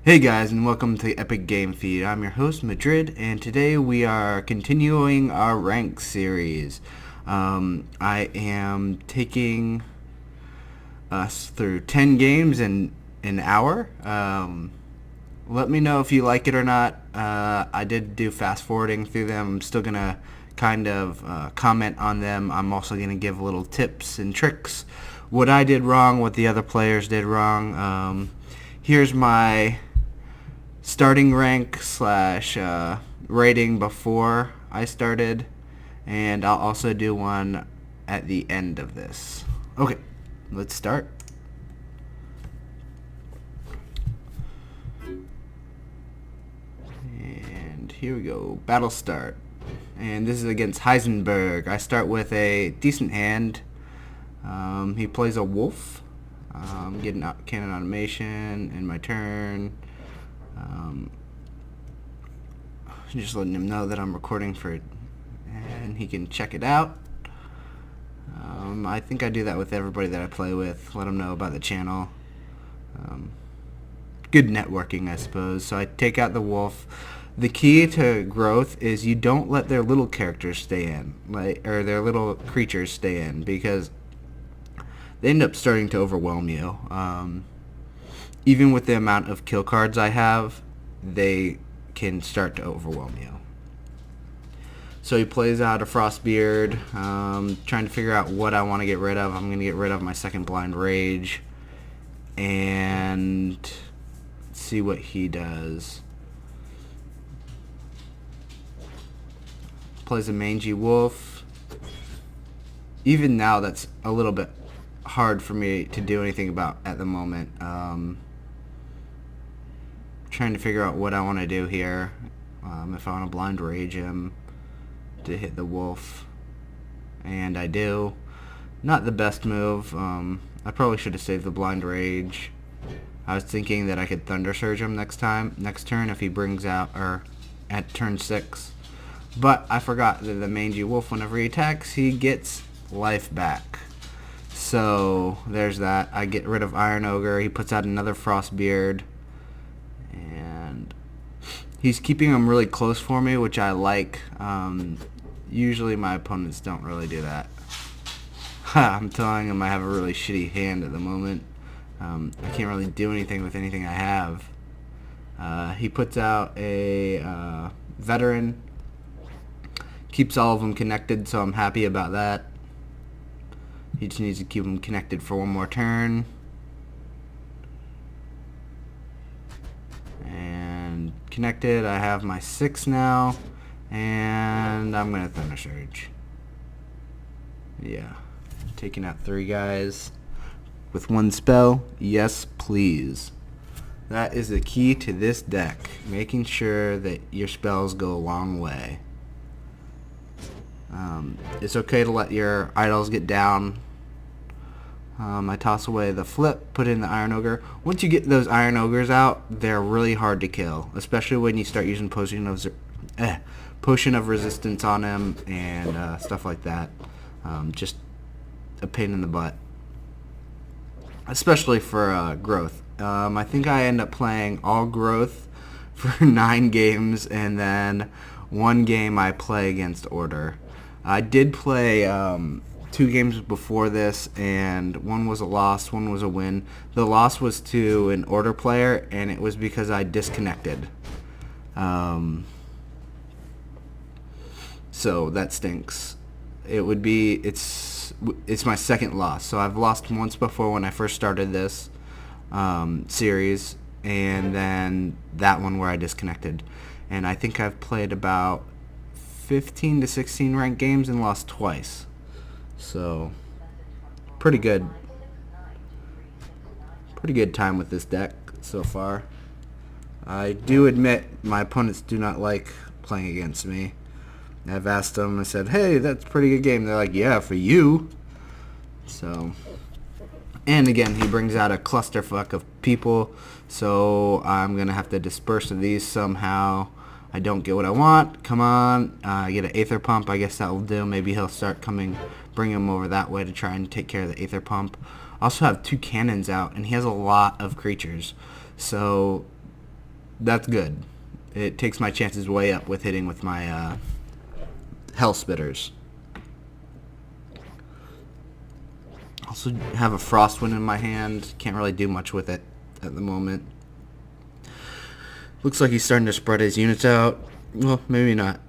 Hey guys, and welcome to Epic Game Feed. I'm your host, Madrid, and today we are continuing our rank series. I am taking us through 10 games in an hour. Let me know if you like it or not. I did do fast forwarding through them. I'm still going to kind of comment on them. I'm also going to give little tips and tricks. What I did wrong, what the other players did wrong. Here's my starting rank slash rating before I started, and I'll also do one at the end of this. Okay, let's start. And here we go, battle start. And this is against Heisenber. I start with a decent hand. He plays a wolf. Getting out cannon automation in my turn. Just letting him know that I'm recording for it, and he can check it out. I think I do that with everybody that I play with. Let them know about the channel. Good networking, I suppose. So I take out the wolf. The key to growth is you don't let their little characters stay in, or their little creatures stay in, because they end up starting to overwhelm you. Even with the amount of kill cards I have, they can start to overwhelm you. So he plays out a Frostbeard, trying to figure out what I want to get rid of. I'm going to get rid of my second Blind Rage and see what he does. Plays a Mangy Wolf. Even now, that's a little bit hard for me to do anything about at the moment. Trying to figure out what I want to do here. If I want to Blind Rage him to hit the wolf, and I do. Not the best move. I probably should have saved the Blind Rage. I was thinking that I could Thunder Surge him next turn if he brings out, or at turn 6. But I forgot that the Mangy Wolf, whenever he attacks, he gets life back. So there's that. I get rid of Iron Ogre. He puts out another Frostbeard. And he's keeping them really close for me, which I like. Usually my opponents don't really do that. I'm telling him I have a really shitty hand at the moment. I can't really do anything with anything I have. He puts out a Veteran. Keeps all of them connected, so I'm happy about that. He just needs to keep them connected for one more turn. And connected, I have my 6 now, and I'm gonna Thunder Surge. Yeah, taking out 3 guys with 1 spell. Yes, please. That is the key to this deck, making sure that your spells go a long way. It's okay to let your idols get down. I toss away the flip, put in the Iron Ogre. Once you get those Iron Ogres out, they're really hard to kill, especially when you start using Potion of Resistance on him and stuff like that. Just a pain in the butt, especially for growth. I think I end up playing all growth for 9 games, and then 1 game I play against Order. I did play 2 games before this, and 1 was a loss, 1 was a win. The loss was to an Order player, and it was because I disconnected. So that stinks. It's my second loss. So I've lost once before when I first started this series, and then that one where I disconnected. And I think I've played about 15 to 16 ranked games and lost twice. So pretty good time with this deck so far. I do admit my opponents do not like playing against me. I've asked them, I said, hey, that's a pretty good game. They're like, yeah, for you. So, and again, he brings out a clusterfuck of people, so I'm gonna have to disperse of these somehow. I don't get what I want. Come on. I get an Aether Pump. I guess that will do. Maybe he'll start bring him over that way to try and take care of the Aether Pump. Also have 2 cannons out, and he has a lot of creatures. So that's good. It takes my chances way up with hitting with my Hell Spitters. Also have a Frostwind in my hand. Can't really do much with it at the moment. Looks like he's starting to spread his units out. Well, maybe not.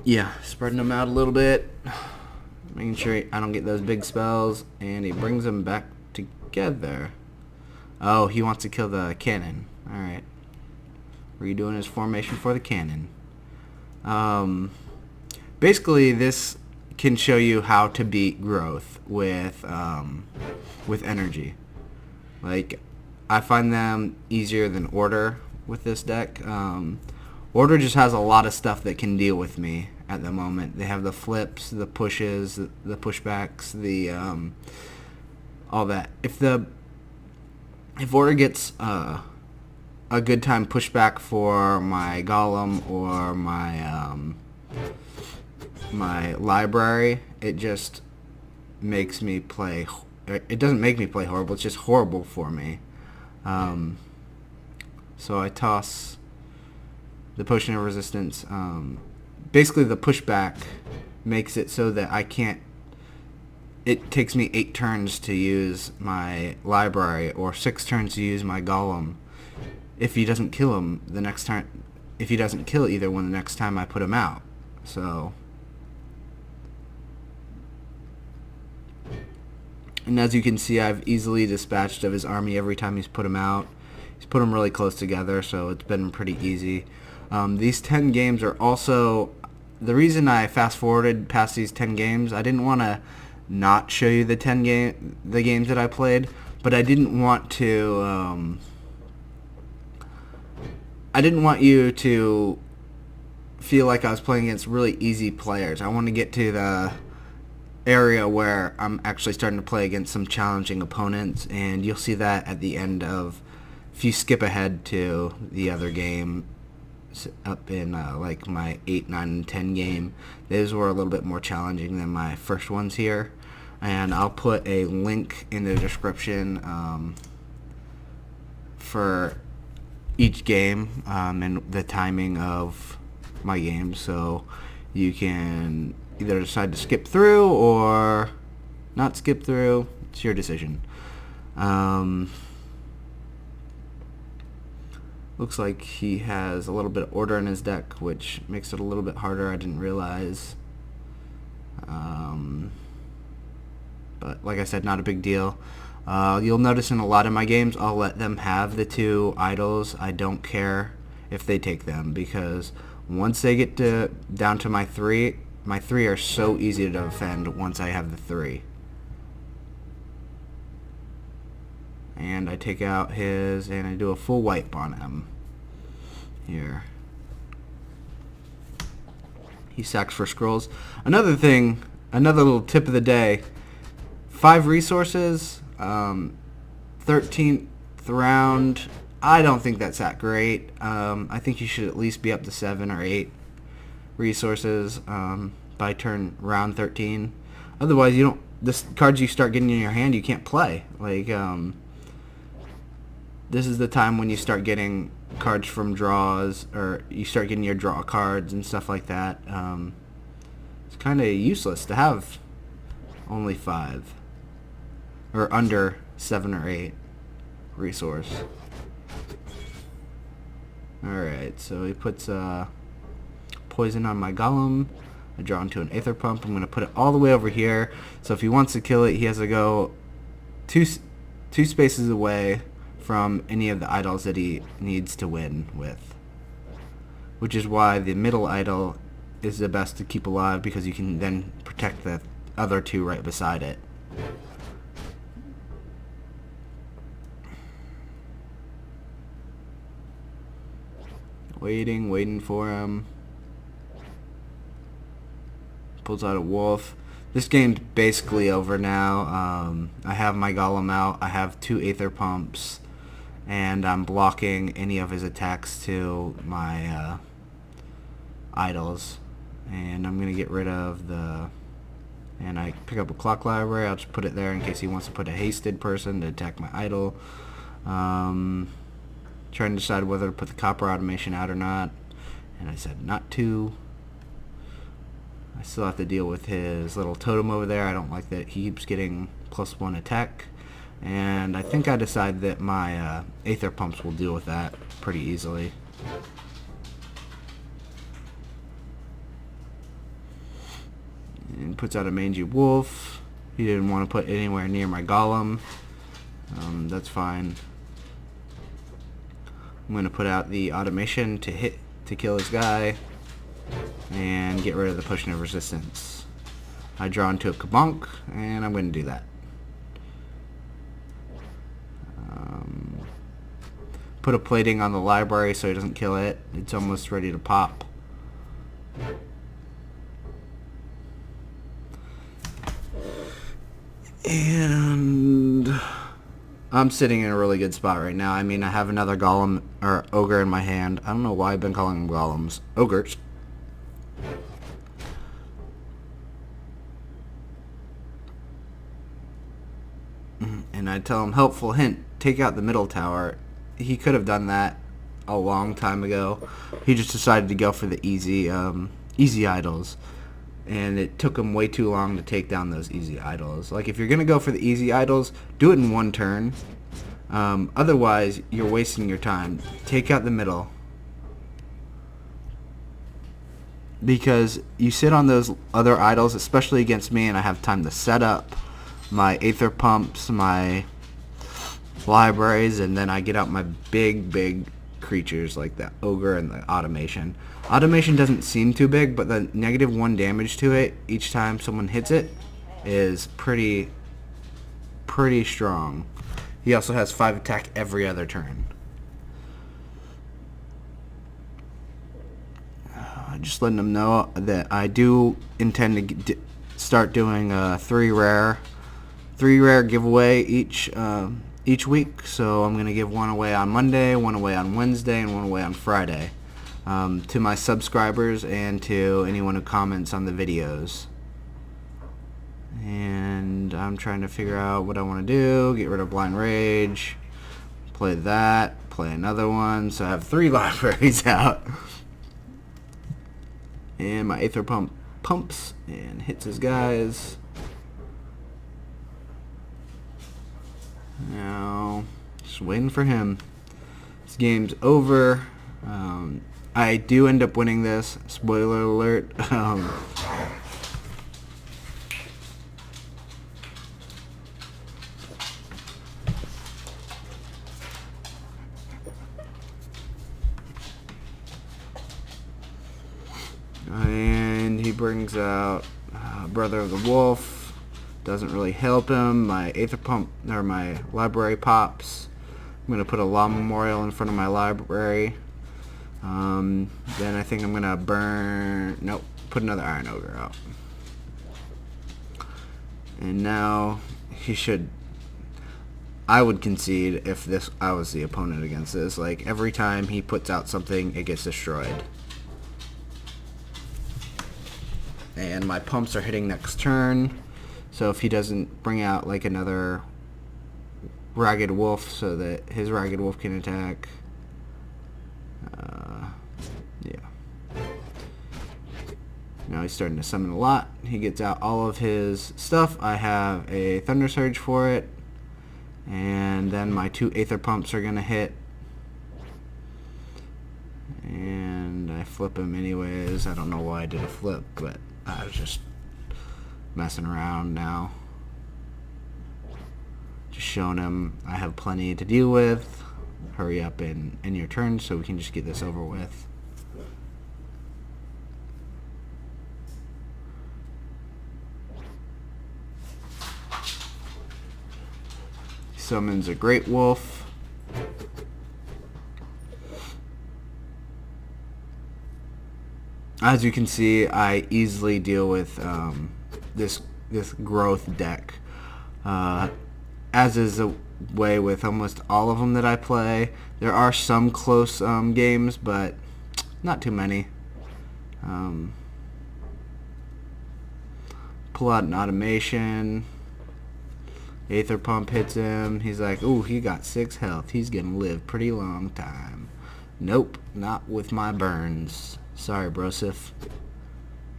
Yeah, spreading them out a little bit. Making sure I don't get those big spells. And he brings them back together. Oh, he wants to kill the cannon. Alright. Redoing his formation for the cannon. Basically, this can show you how to beat growth with energy. Like, I find them easier than order with this deck. Order just has a lot of stuff that can deal with me at the moment. They have the flips, the pushes, the pushbacks, the all that. If order gets a good time pushback for my golem or my library, it just makes me play. It doesn't make me play horrible. It's just horrible for me. So I toss the Potion of Resistance. Basically, the pushback makes it so that I can't. It takes me 8 turns to use my library, or 6 turns to use my golem. If he doesn't kill him the next time, if he doesn't kill either one the next time I put him out. So, and as you can see, I've easily dispatched of his army every time he's put him out. He's put them really close together, so it's been pretty easy. These 10 games are also the reason I fast forwarded past these 10 games. I didn't want to not show you the games that I played, but I didn't want to. I didn't want you to feel like I was playing against really easy players. I want to get to the area where I'm actually starting to play against some challenging opponents, and you'll see that at the end of. If you skip ahead to the other game, up in like my 8, 9, and 10 game, those were a little bit more challenging than my first ones here. And I'll put a link in the description for each game and the timing of my games, so you can either decide to skip through or not skip through. It's your decision. Looks like he has a little bit of order in his deck, which makes it a little bit harder. I didn't realize. But like I said, not a big deal. You'll notice in a lot of my games, I'll let them have the 2 idols. I don't care if they take them, because once they get down to my 3 are so easy to defend once I have the 3. And I take out his, and I do a full wipe on him. Here. He sacks for scrolls. Another little tip of the day. 5 resources, 13th round. I don't think that's that great. I think you should at least be up to 7 or 8 resources by round 13. Otherwise, this cards you start getting in your hand, you can't play. Like, this is the time when you start getting cards from draws, or you start getting your draw cards and stuff like that. It's kind of useless to have only 5 or under 7 or 8 resource. Alright, so he puts poison on my golem. I draw into an Aether Pump. I'm going to put it all the way over here. So if he wants to kill it, he has to go two spaces away from any of the idols that he needs to win with. Which is why the middle idol is the best to keep alive, because you can then protect the other 2 right beside it. Waiting for him. Pulls out a wolf. This game's basically over now. I have my golem out. I have 2 Aether Pumps. And I'm blocking any of his attacks to my idols. And I'm going to get rid of the... And I pick up a clock library. I'll just put it there in case he wants to put a hasted person to attack my idol. trying to decide whether to put the copper automation out or not, and I said not to. I still have to deal with his little totem over there. I don't like that he keeps getting +1 attack, and I think I decided that my Aether Pumps will deal with that pretty easily. And puts out a mangy wolf. He didn't want to put anywhere near my golem. That's fine. I'm going to put out the automation to kill his guy and get rid of the potion of resistance. I draw into a kabonk, and I'm going to do that. Put a plating on the library so he doesn't kill it. It's almost ready to pop. And I'm sitting in a really good spot right now. I mean, I have another golem or ogre in my hand. I don't know why I've been calling them golems. Ogres. And I tell him, helpful hint, take out the middle tower. He could have done that a long time ago. He just decided to go for the easy idols. And it took him way too long to take down those easy idols. Like, if you're going to go for the easy idols, do it in one turn. Otherwise, you're wasting your time. Take out the middle. Because you sit on those other idols, especially against me, and I have time to set up my Aether Pumps, my libraries, and then I get out my big creatures like the ogre and the automation. Automation doesn't seem too big, but the -1 damage to it each time someone hits it is pretty strong. He also has 5 attack every other turn. Just letting them know that I do intend to start doing a 3 rare giveaway each week. So I'm going to give one away on Monday, one away on Wednesday, and one away on Friday. To my subscribers and to anyone who comments on the videos. And I'm trying to figure out what I want to do. Get rid of Blind Rage. Play that. Play another one. So I have 3 libraries out. And my Aether Pump pumps and hits his guys. Now, just waiting for him. This game's over. I do end up winning this. Spoiler alert. And he brings out Brother of the Wolf. Doesn't really help him. My Aether Pump, or my library pops. I'm going to put a Law Memorial in front of my library. Then I think I'm going to put another Iron Ogre out. And now I would concede if I was the opponent against this. Like, every time he puts out something, it gets destroyed. And my pumps are hitting next turn. So if he doesn't bring out like another Ragged Wolf so that his Ragged Wolf can attack. Yeah. Now he's starting to summon a lot. He gets out all of his stuff. I have a Thunder Surge for it. And then my 2 Aether Pumps are going to hit. And I flip him anyways. I don't know why I did a flip, but I was just messing around now. Just showing him I have plenty to deal with. Hurry up in your turn so we can just get this over with. Summons a Great Wolf. As you can see, I easily deal with this growth deck. As is the way with almost all of them that I play. There are some close games, but not too many. Pull out an automation. Aether Pump hits him. He's like, ooh, he got 6 health. He's gonna live pretty long time. Nope, not with my burns. Sorry, Brosif.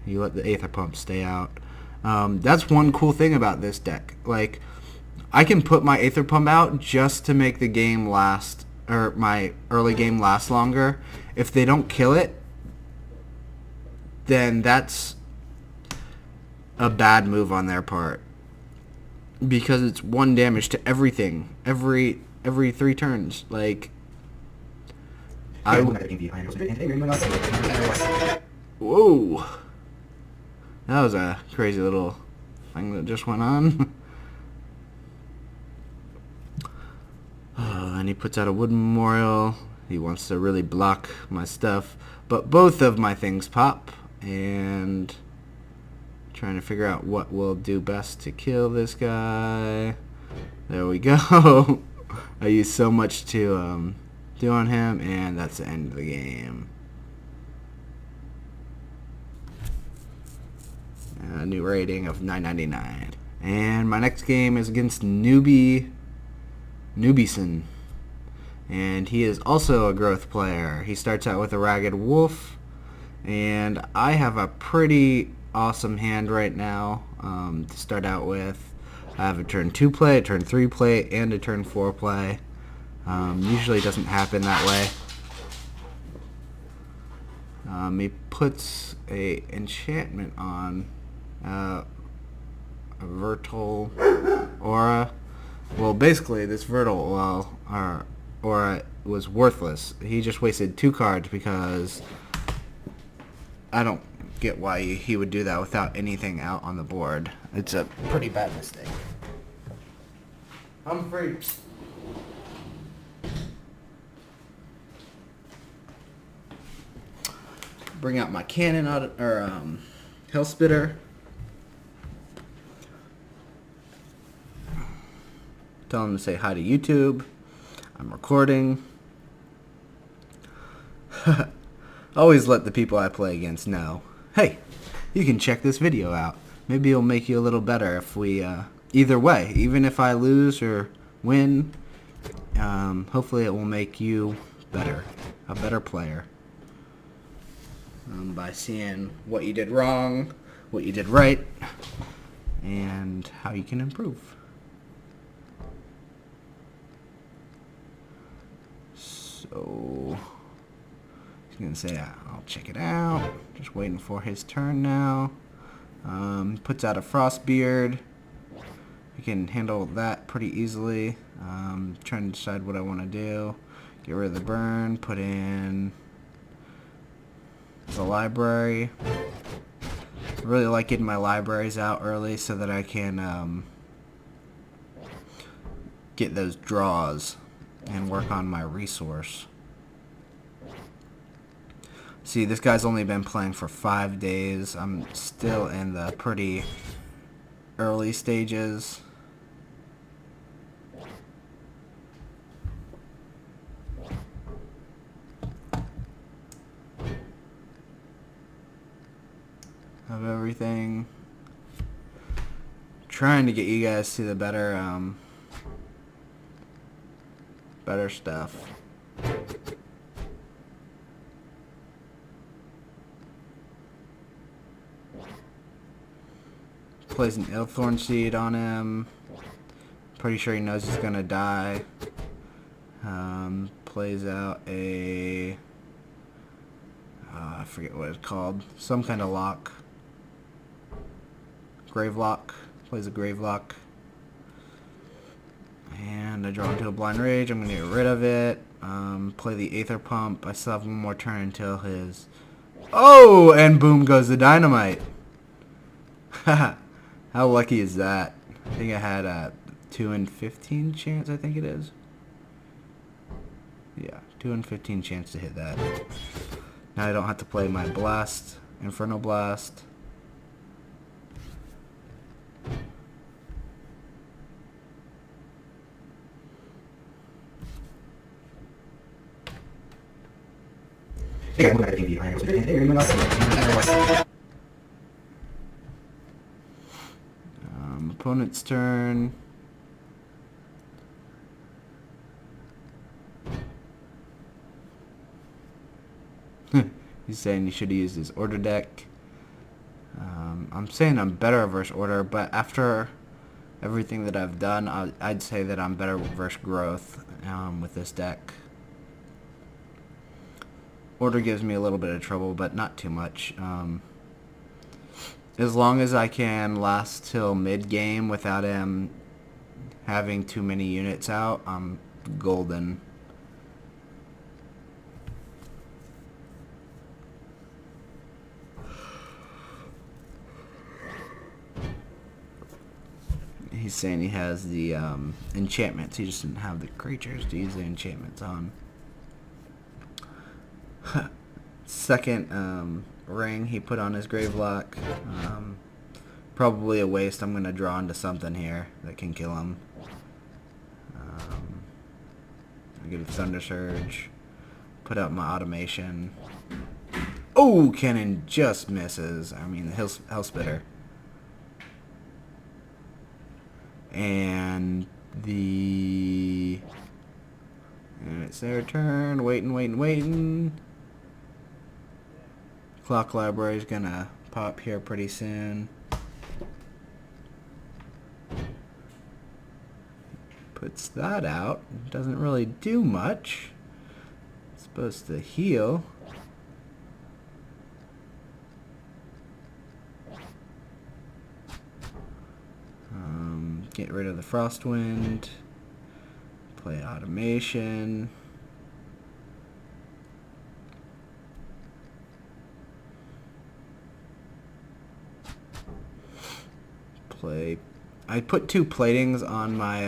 You let the Aether Pump stay out. That's one cool thing about this deck. Like, I can put my Aether Pump out just to make the game last, or my early game last longer. If they don't kill it, then that's a bad move on their part. Because it's 1 damage to everything. Every 3 turns. Like, whoa. That was a crazy little thing that just went on. And he puts out a wooden memorial. He wants to really block my stuff. But both of my things pop. And trying to figure out what will do best to kill this guy. There we go. I used so much to do on him. And that's the end of the game. A new rating of 999. And my next game is against Newbison. And he is also a growth player. He starts out with a Ragged Wolf. And I have a pretty awesome hand right now to start out with. I have a turn 2 play, a turn 3 play, and a turn 4 play. Usually doesn't happen that way. He puts a enchantment on a Virtual Aura. Well, basically, this Virtual Aura was worthless. He just wasted 2 cards because I don't get why he would do that without anything out on the board. It's a pretty bad mistake. I'm free. Bring out my cannon Hellspitter. Tell him to say hi to YouTube. I'm recording. Always let the people I play against know, hey, you can check this video out. Maybe it'll make you a little better if we, either way, even if I lose or win, hopefully it will make you better, a better player. By seeing what you did wrong, what you did right, and how you can improve. So, he's going to say, I'll check it out. Just waiting for his turn now. Puts out a Frostbeard. I can handle that pretty easily. Trying to decide what I want to do. Get rid of the burn. Put in the library. I really like getting my libraries out early so that I can get those draws and work on my resource. See, this guy's only been playing for 5 days. I'm still in the pretty early stages. Of everything. Trying to get you guys to the better stuff. Plays an Ilthorn Seed on him. Pretty sure he knows he's gonna die. Plays out a I forget what it's called. Some kind of lock. Gravelock. Plays a Gravelock. And I draw into a Blind Rage. I'm going to get rid of it. Play the Aether Pump. I still have 1 more turn until his... Oh! And boom goes the Dynamite. Haha. How lucky is that? I think I had a 2 in 15 chance, I think it is. Yeah, 2 in 15 chance to hit that. Now I don't have to play my Blast, Inferno Blast. Opponent's turn. He's saying you should have used his order deck. I'm saying I'm better versus order, but after everything that I've done, I'd say that I'm better versus growth with this deck. Order gives me a little bit of trouble, but not too much. As long as I can last till mid-game without him having too many units out, I'm golden. He's saying he has the enchantments. He just didn't have the creatures to use the enchantments on. Second ring he put on his Gravelock. Probably a waste. I'm going to draw into something here that can kill him. I get a Thunder Surge. Put out my automation. Oh, cannon just misses. I mean, the Hellspitter. And it's their turn. Waiting. Clock Library is gonna pop here pretty soon. Puts that out. Doesn't really do much. It's supposed to heal. Get rid of the Frostwind. Play automation. I put 2 platings on my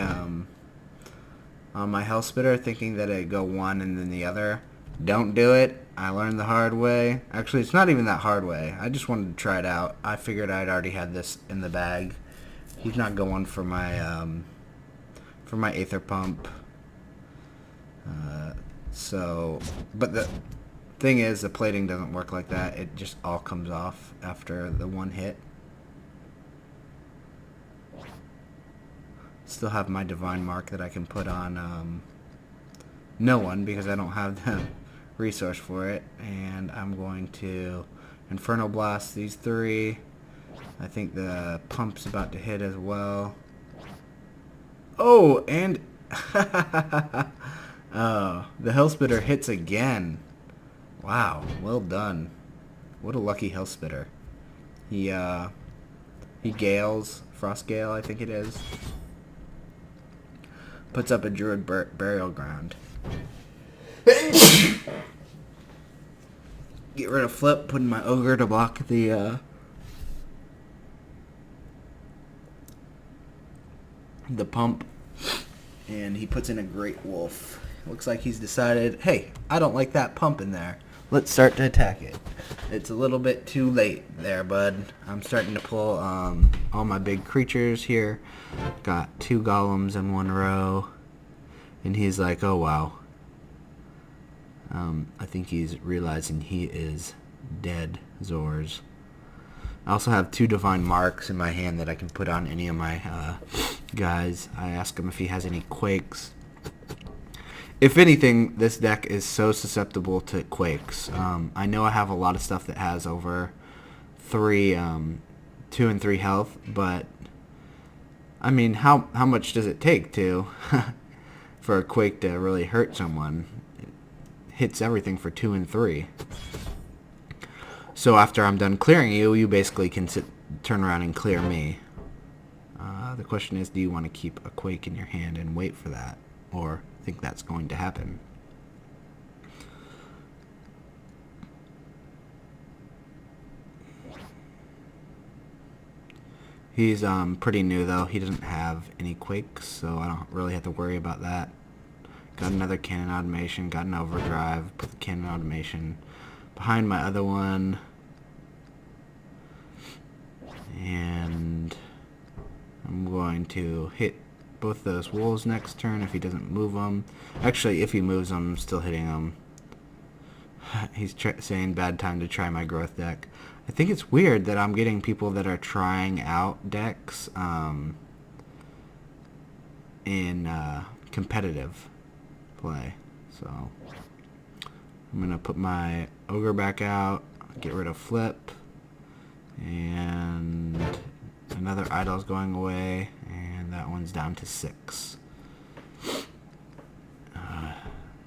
Hellspitter, thinking that it'd go one and then the other. Don't do it. I learned the hard way. Actually, it's not even that hard way. I just wanted to try it out. I figured I'd already had this in the bag. He's not going for my Aether Pump. But the thing is, the plating doesn't work like that. It just all comes off after the one hit. Still have my Divine Mark that I can put on no one because I don't have the resource for it. And I'm going to Inferno Blast these 3. I think the pump's about to hit as well. Oh, and oh, the Hellspitter hits again. Wow, well done. What a lucky Hellspitter. He gales, Frost Gale, I think it is. Puts up a Druid Burial Ground. Get rid of Flip, putting my Ogre to block the pump, and he puts in a Great Wolf. Looks like he's decided, hey, I don't like that pump in there. Let's start to attack it. It's a little bit too late there, bud. I'm starting to pull all my big creatures here. Got 2 golems in 1 row, and he's like, oh wow. I think he's realizing he is dead, Zors. I also have 2 Divine Marks in my hand that I can put on any of my guys. I ask him if he has any Quakes. If anything, this deck is so susceptible to Quakes. I know I have a lot of stuff that has over 2 and 3 health, but I mean, how much does it take to for a Quake to really hurt someone? It hits everything for 2 and 3. So after I'm done clearing you, you basically can turn around and clear me. The question is, do you want to keep a Quake in your hand and wait for that, or think that's going to happen? He's pretty new though. He doesn't have any Quakes, so I don't really have to worry about that. Got another Cannon Automation, got an Overdrive, put the Cannon Automation behind my other one. And I'm going to hit both those wolves next turn if he doesn't move them. Actually, if he moves them, I'm still hitting them. He's saying bad time to try my growth deck. I think it's weird that I'm getting people that are trying out decks in competitive play. So I'm going to put my ogre back out, get rid of flip, and another idol's going away, and that one's down to 6.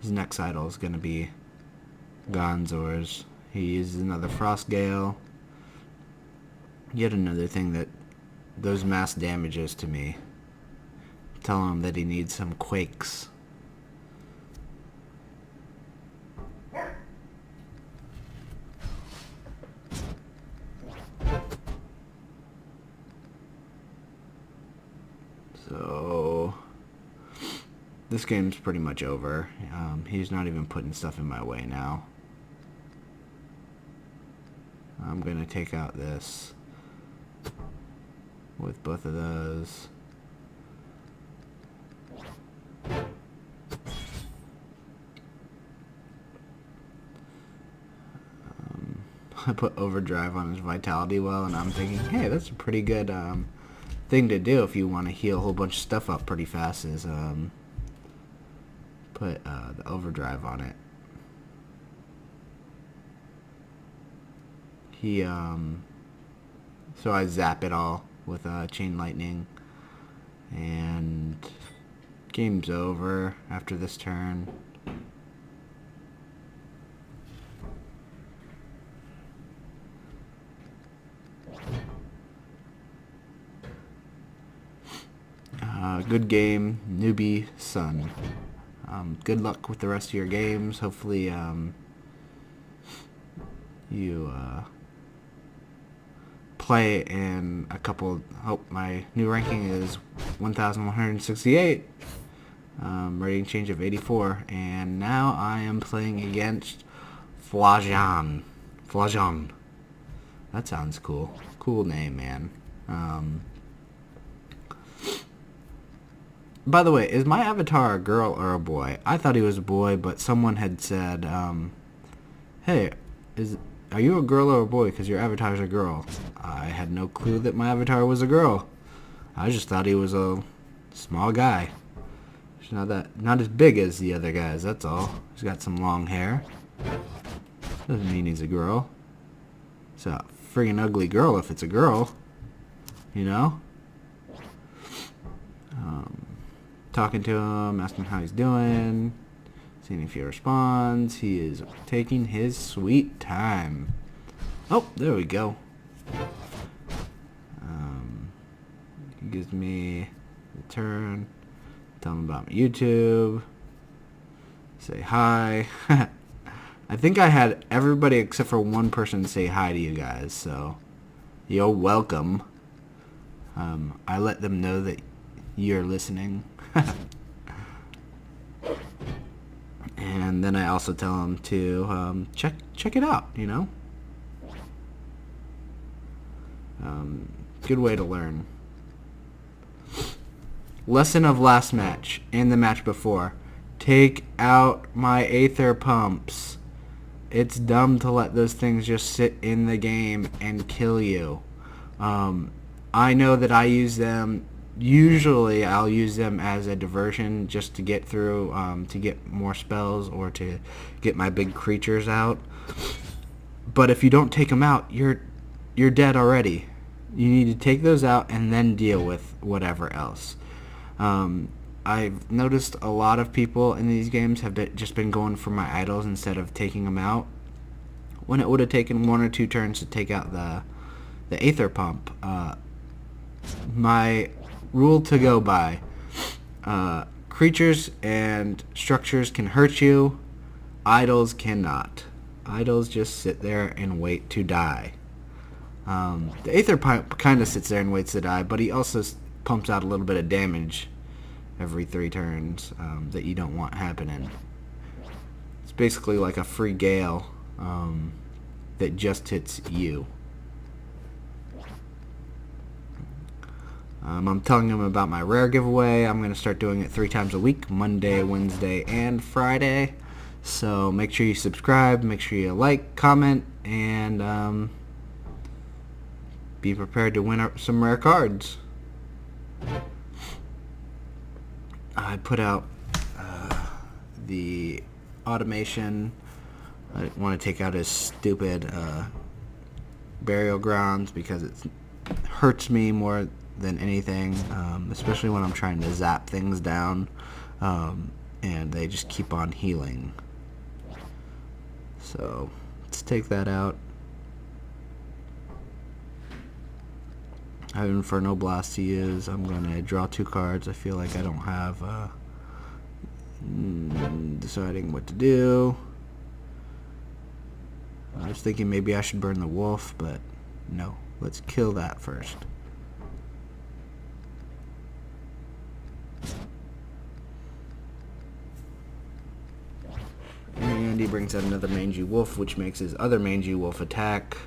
His next idol is going to be Gonzor's. He uses another Frost Gale. Yet another thing that those mass damages to me. Tell him that he needs some quakes. So this game's pretty much over. He's not even putting stuff in my way now. I'm gonna take out this with both of those. I put overdrive on his vitality well, and I'm thinking, hey, that's a pretty good thing to do if you want to heal a whole bunch of stuff up pretty fast, is put the overdrive on it. He so I zap it all with chain lightning, and game's over after this turn. Good game, newbie son. Good luck with the rest of your games. Hopefully you play in a couple. My new ranking is 1,168. Rating change of 84, and now I am playing against Flajjan. Flajjan. That sounds cool. Cool name, man. By the way, is my avatar a girl or a boy? I thought he was a boy, but someone had said, hey, are you a girl or a boy? Because your avatar's a girl. I had no clue that my avatar was a girl. I just thought he was a small guy. He's not as big as the other guys, that's all. He's got some long hair. Doesn't mean he's a girl. It's a friggin' ugly girl if it's a girl. You know? Talking to him, asking how he's doing, seeing if he responds. He is taking his sweet time. Oh, there we go. He gives me the turn. Tell him about my YouTube. Say hi. I think I had everybody except for one person say hi to you guys, so you're welcome. I let them know that you're listening. And then I also tell them to check it out, you know. Good way to learn. Lesson of last match and the match before. Take out my Aether pumps. It's dumb to let those things just sit in the game and kill you. I know that I use them. Usually I'll use them as a diversion just to get through, to get more spells or to get my big creatures out. But if you don't take them out, you're dead already. You need to take those out and then deal with whatever else. I've noticed a lot of people in these games have just been going for my idols instead of taking them out, when it would have taken 1 or 2 turns to take out the Aether pump. My rule to go by: creatures and structures can hurt you, idols cannot. Idols just sit there and wait to die. The Aether pump kind of sits there and waits to die, but he also pumps out a little bit of damage every 3 turns that you don't want happening. It's basically like a free gale that just hits you. I'm telling him about my rare giveaway. I'm going to start doing it 3 times a week, Monday, Wednesday, and Friday. So make sure you subscribe, make sure you like, comment, and be prepared to win some rare cards. I put out the automation I want to take out his stupid burial grounds because it hurts me more than anything, especially when I'm trying to zap things down, and they just keep on healing. So let's take that out. I have Inferno Blast to use. I'm going to draw 2 cards. I feel like I don't have deciding what to do. I was thinking maybe I should burn the wolf, but no. Let's kill that first. And he brings out another mangy wolf, which makes his other mangy wolf attack.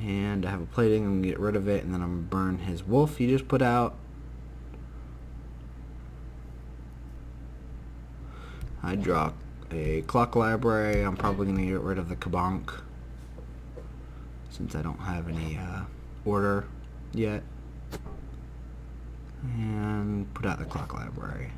And I have a plating. I'm going to get rid of it, and then I'm going to burn his wolf he just put out. I draw a clock library. I'm probably going to get rid of the Kabonk since I don't have any order yet. And put out the clock library.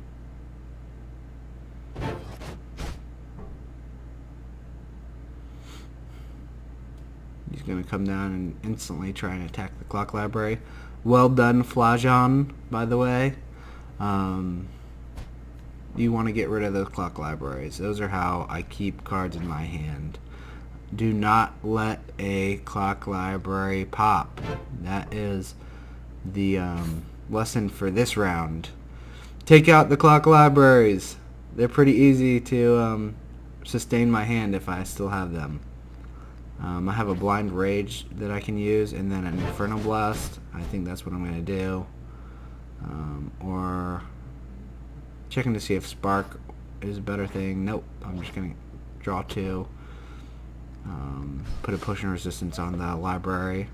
He's going to come down and instantly try and attack the clock library. Well done, Flajjan, by the way. You want to get rid of those clock libraries. Those are how I keep cards in my hand. Do not let a clock library pop. That is the lesson for this round. Take out the clock libraries. They're pretty easy to sustain my hand if I still have them. I have a Blind Rage that I can use, and then an Inferno Blast. I think that's what I'm going to do. Or checking to see if Spark is a better thing. Nope. I'm just going to draw 2. Put a Potion Resistance on the library.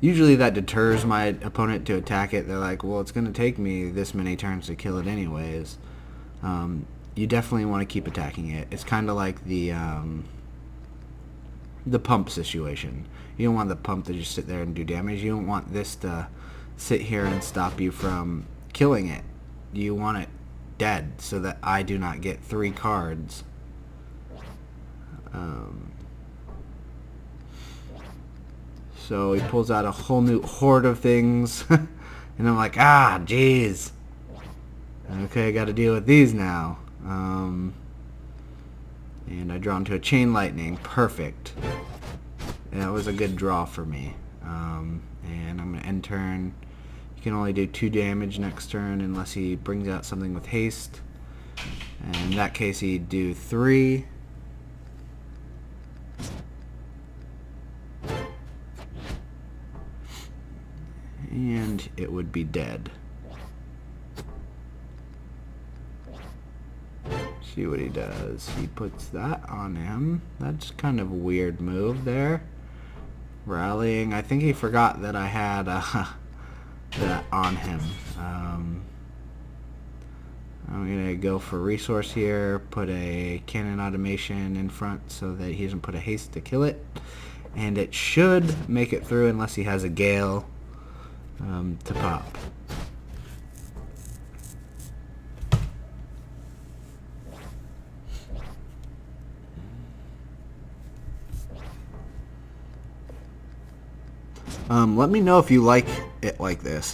Usually that deters my opponent to attack it. They're like, well, it's going to take me this many turns to kill it anyways. You definitely want to keep attacking it. It's kind of like the pump situation. You don't want the pump to just sit there and do damage. You don't want this to sit here and stop you from killing it. You want it dead so that I do not get 3 cards. So he pulls out a whole new horde of things. And I'm like, ah, jeez. Okay, I got to deal with these now. And I draw into a Chain Lightning. Perfect. And that was a good draw for me. And I'm going to end turn. You can only do 2 damage next turn unless he brings out something with haste. And in that case, he'd do 3. And it would be dead. See what he does. He puts that on him. That's kind of a weird move there. Rallying. I think he forgot that I had that on him. I'm going to go for resource here. Put a cannon automation in front so that he doesn't put a haste to kill it. And it should make it through unless he has a gale to pop. Let me know if you like it like this.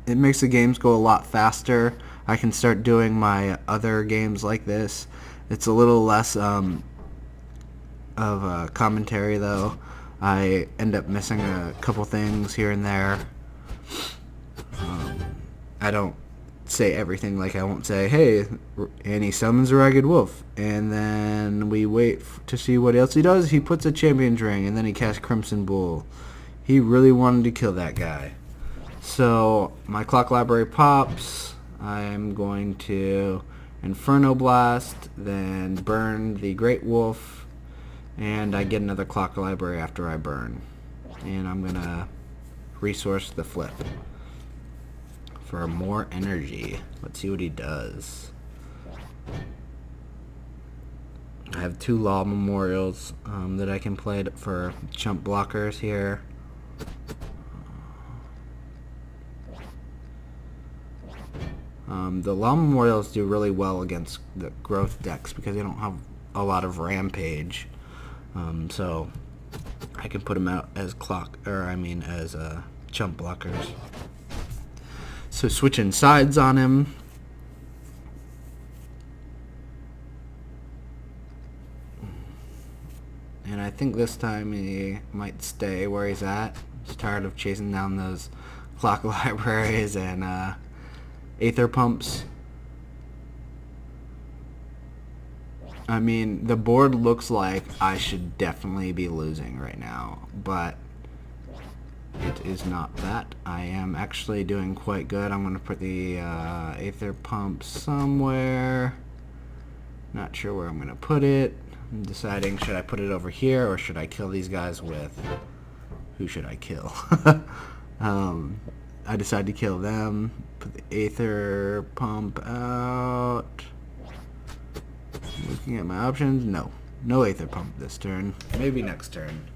It makes the games go a lot faster. I can start doing my other games like this. It's a little less of a commentary though. I end up missing a couple things here and there. I don't say everything. Like I won't say, hey, and he summons a Ragged Wolf, and then we wait to see what else he does. He puts a Champion's Ring, and then he casts Crimson Bull. He really wanted to kill that guy. So my clock library pops. I'm going to Inferno Blast, then burn the Great Wolf, and I get another clock library after I burn. And I'm gonna resource the flip for more energy. Let's see what he does. I have 2 Law Memorials that I can play for chump blockers here. The Law Memorials do really well against the growth decks because they don't have a lot of rampage. So I can put them out as chump blockers. So switching sides on him. And I think this time he might stay where he's at. He's tired of chasing down those clock libraries and Aether Pumps. I mean, the board looks like I should definitely be losing right now, but it is not that. I am actually doing quite good. I'm going to put the Aether Pump somewhere. Not sure where I'm going to put it. I'm deciding, should I put it over here or should I kill these guys with... Who should I kill? I decided to kill them. Put the Aether Pump out. Looking at my options. No Aether Pump this turn. Maybe next turn.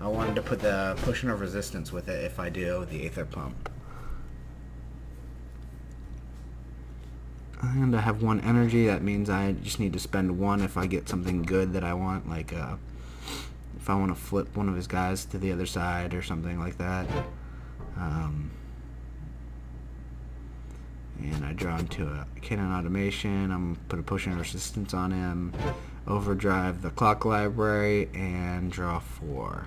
I wanted to put the Potion of Resistance with it if I do the Aether Pump. And I have 1 energy. That means I just need to spend 1 if I get something good that I want, like if I want to flip one of his guys to the other side or something like that. And I draw into a Cannon Automation. I'm going to put a Potion of Resistance on him, overdrive the Clock Library, and draw 4.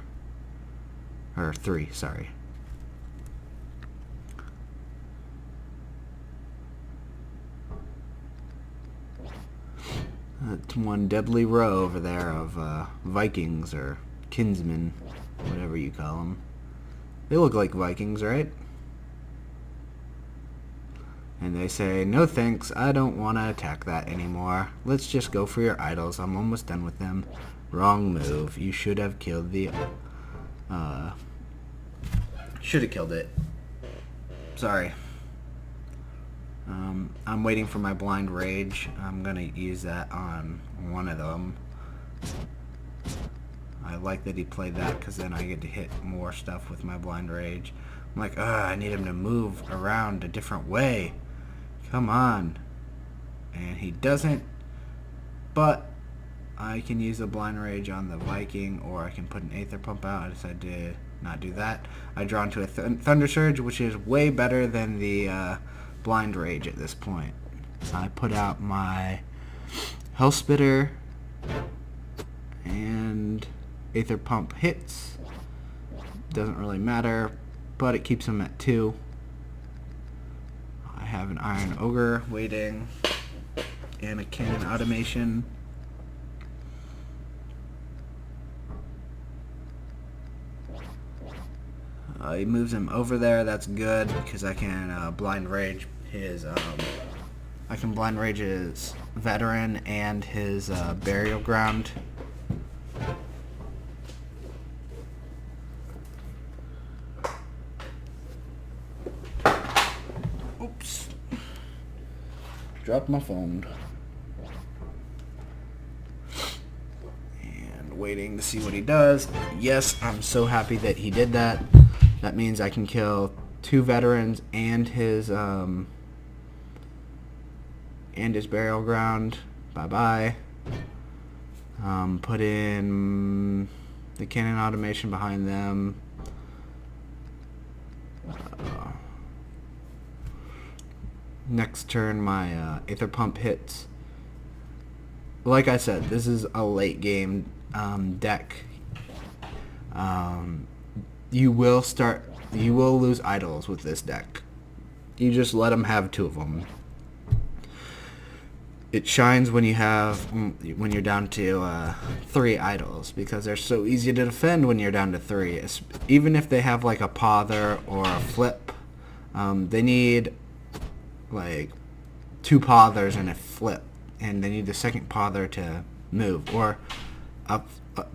Or 3, sorry. That's 1 deadly row over there of Vikings or Kinsmen, whatever you call them. They look like Vikings, right? And they say, no thanks, I don't want to attack that anymore. Let's just go for your idols. I'm almost done with them. Wrong move. You should have killed the... should have killed it. Sorry. I'm waiting for my Blind Rage. I'm going to use that on one of them. I like that he played that because then I get to hit more stuff with my Blind Rage. I'm like, I need him to move around a different way. Come on. And he doesn't. But I can use a Blind Rage on the Viking, or I can put an Aether Pump out. I decided to not do that. I draw into a Thunder Surge, which is way better than the Blind Rage at this point. I put out my Hellspitter, and Aether Pump hits. Doesn't really matter, but it keeps him at 2. I have an Iron Ogre waiting, and a Cannon Automation. He moves him over there. That's good because I can Blind Rage his. I can Blind Rage his Veteran and his Burial Ground. Oops! Dropped my phone. And waiting to see what he does. Yes, I'm so happy that he did that. That means I can kill 2 veterans and his Burial Ground. Bye-bye. Put in the Cannon Automation behind them. Next turn, my Aether Pump hits. Like I said, this is a late game deck. You will lose idols with this deck. You just let them have 2 of them. It shines when you're down to 3 idols, because they're so easy to defend when you're down to 3. Even if they have like a pother or a flip, they need like 2 pothers and a flip, and they need the second pother to move, or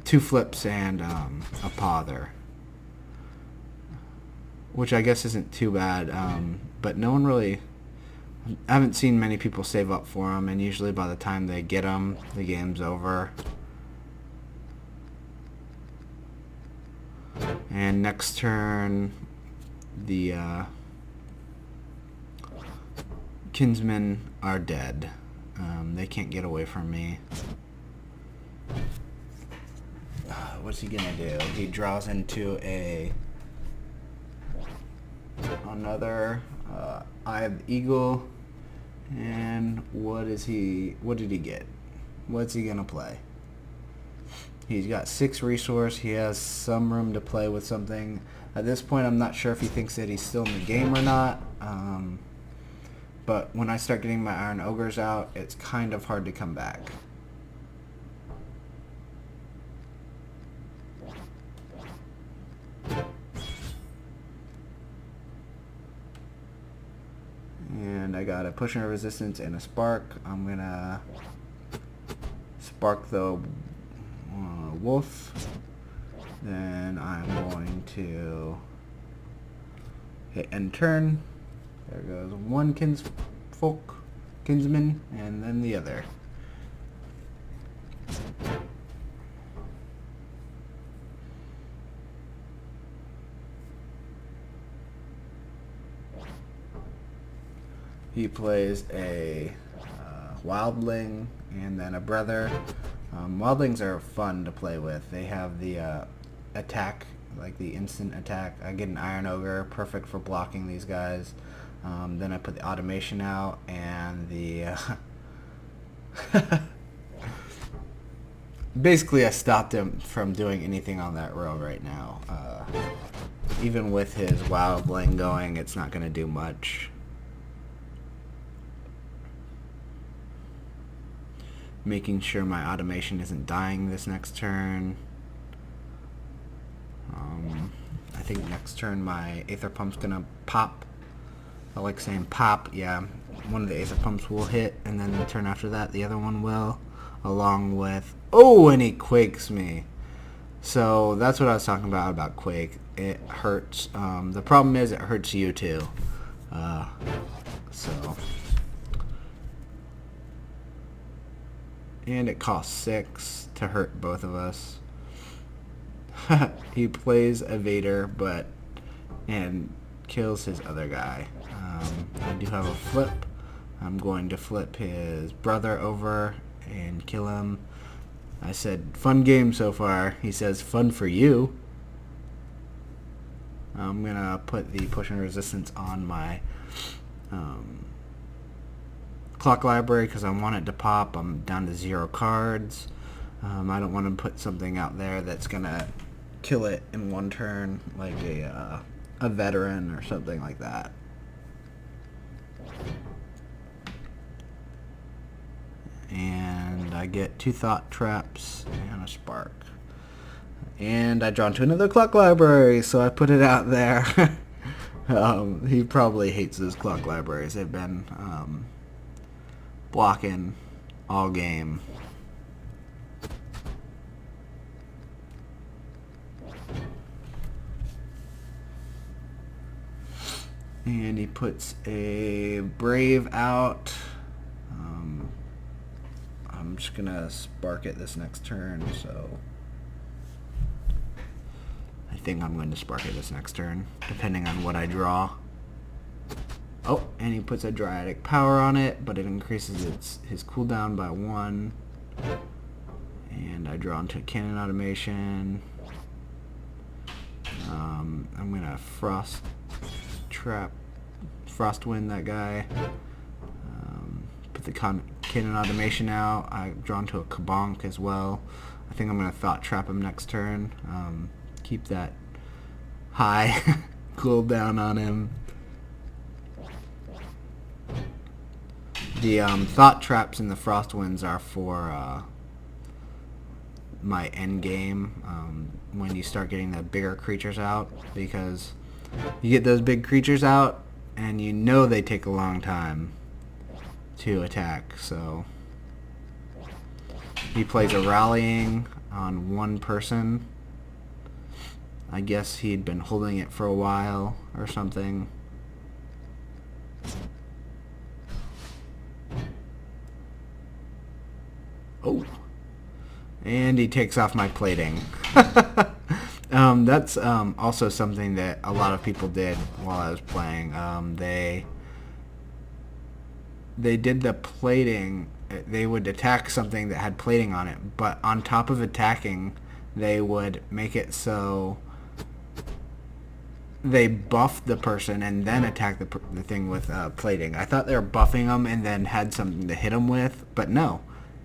2 flips and a pother. Which I guess isn't too bad, but no one really... I haven't seen many people save up for them, and usually by the time they get them, the game's over. And next turn, the kinsmen are dead. They can't get away from me. What's he gonna do? He draws into another Eye of the Eagle. And what did he get? What's he gonna play? He's got 6 resource. He has some room to play with something. At this point, I'm not sure if he thinks that he's still in the game or not. But when I start getting my Iron Ogres out, it's kind of hard to come back. And I got a Pushing Resistance and a Spark. I'm gonna spark the wolf. Then I'm going to hit end turn. There goes one kinsman, and then the other. He plays a wildling and then a brother. Wildlings are fun to play with. They have the attack, like the instant attack. I get an Iron Ogre, perfect for blocking these guys. Then I put the automation out, and the basically I stopped him from doing anything on that row right now. Even with his wildling going, it's not going to do much. Making sure my automation isn't dying this next turn. I think next turn my Aether Pump's gonna pop. I like saying pop. Yeah, one of the Aether Pumps will hit, and then the turn after that the other one will, along with, oh, and he quakes me. So that's what I was talking about Quake. It hurts. The problem is it hurts you too. And it costs 6 to hurt both of us. He plays Evader, and kills his other guy. I do have a flip. I'm going to flip his brother over and kill him. I said, fun game so far. He says, fun for you. I'm going to put the Pushing Resistance on my clock library because I want it to pop. I'm down to 0 cards. I don't want to put something out there that's going to kill it in one turn, like a veteran or something like that. And I get 2 thought traps and a spark. And I draw into another clock library, so I put it out there. He probably hates those clock libraries. They've been blocking all game. And he puts a Brave out. I'm just gonna spark it this next turn, so I think I'm going to spark it this next turn, depending on what I draw. Oh, and he puts a Dryatic Power on it, but it increases his cooldown by 1. And I draw into a Cannon Automation. I'm gonna Frostwind that guy. Put the Cannon Automation out. I draw into a Kabonk as well. I think I'm gonna Thought Trap him next turn. Keep that high cooldown on him. The Thought Traps and the Frostwinds are for my end game, when you start getting the bigger creatures out, because you get those big creatures out and you know they take a long time to attack. So he plays a Rallying on one person. I guess he'd been holding it for a while or something. Oh, and he takes off my plating. That's also something that a lot of people did while I was playing. They they did the plating, they would attack something that had plating on it, but on top of attacking, they would make it so they buffed the person and then attacked the thing with plating. I thought they were buffing them and then had something to hit them with, but no.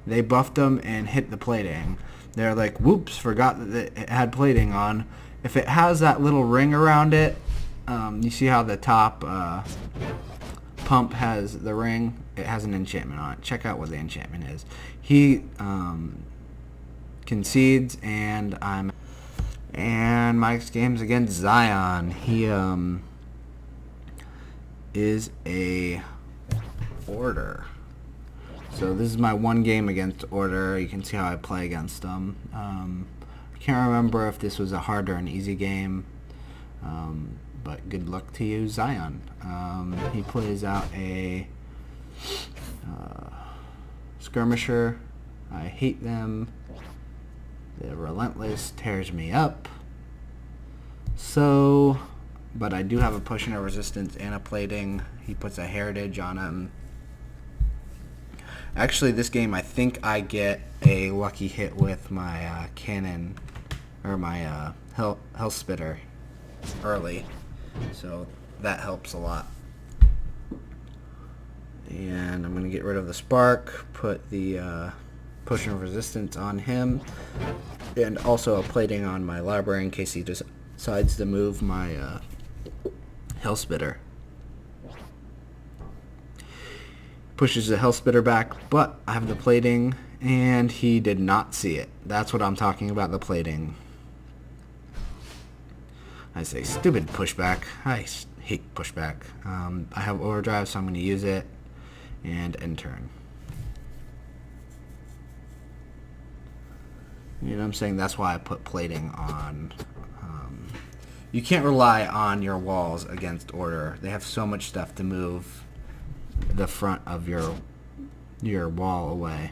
They buffed them and hit the plating. They're like, whoops, forgot that it had plating on. If it has that little ring around it, you see how the top pump has the ring? It has an enchantment on it. Check out what the enchantment is. He concedes, and my game's against Zion. He is a Order. So this is my one game against Order. You can see how I play against them. I can't remember if this was a hard or an easy game, but good luck to you, Zion. He plays out a Skirmisher. I hate them. The Relentless tears me up. So, but I do have a push and a resistance and a plating. He puts a heritage on him. Actually, this game, I think I get a lucky hit with my cannon, or my hell spitter early. So that helps a lot. And I'm going to get rid of the spark, put the push and resistance on him, and also a plating on my library in case he decides to move my hell spitter. Pushes the hell spitter back, but I have the plating, and he did not see it. That's what I'm talking about, the plating. I say, stupid pushback. I hate pushback. I have overdrive, so I'm going to use it, and end turn. You know what I'm saying? That's why I put plating on. You can't rely on your walls against Order. They have so much stuff to move the front of your wall away.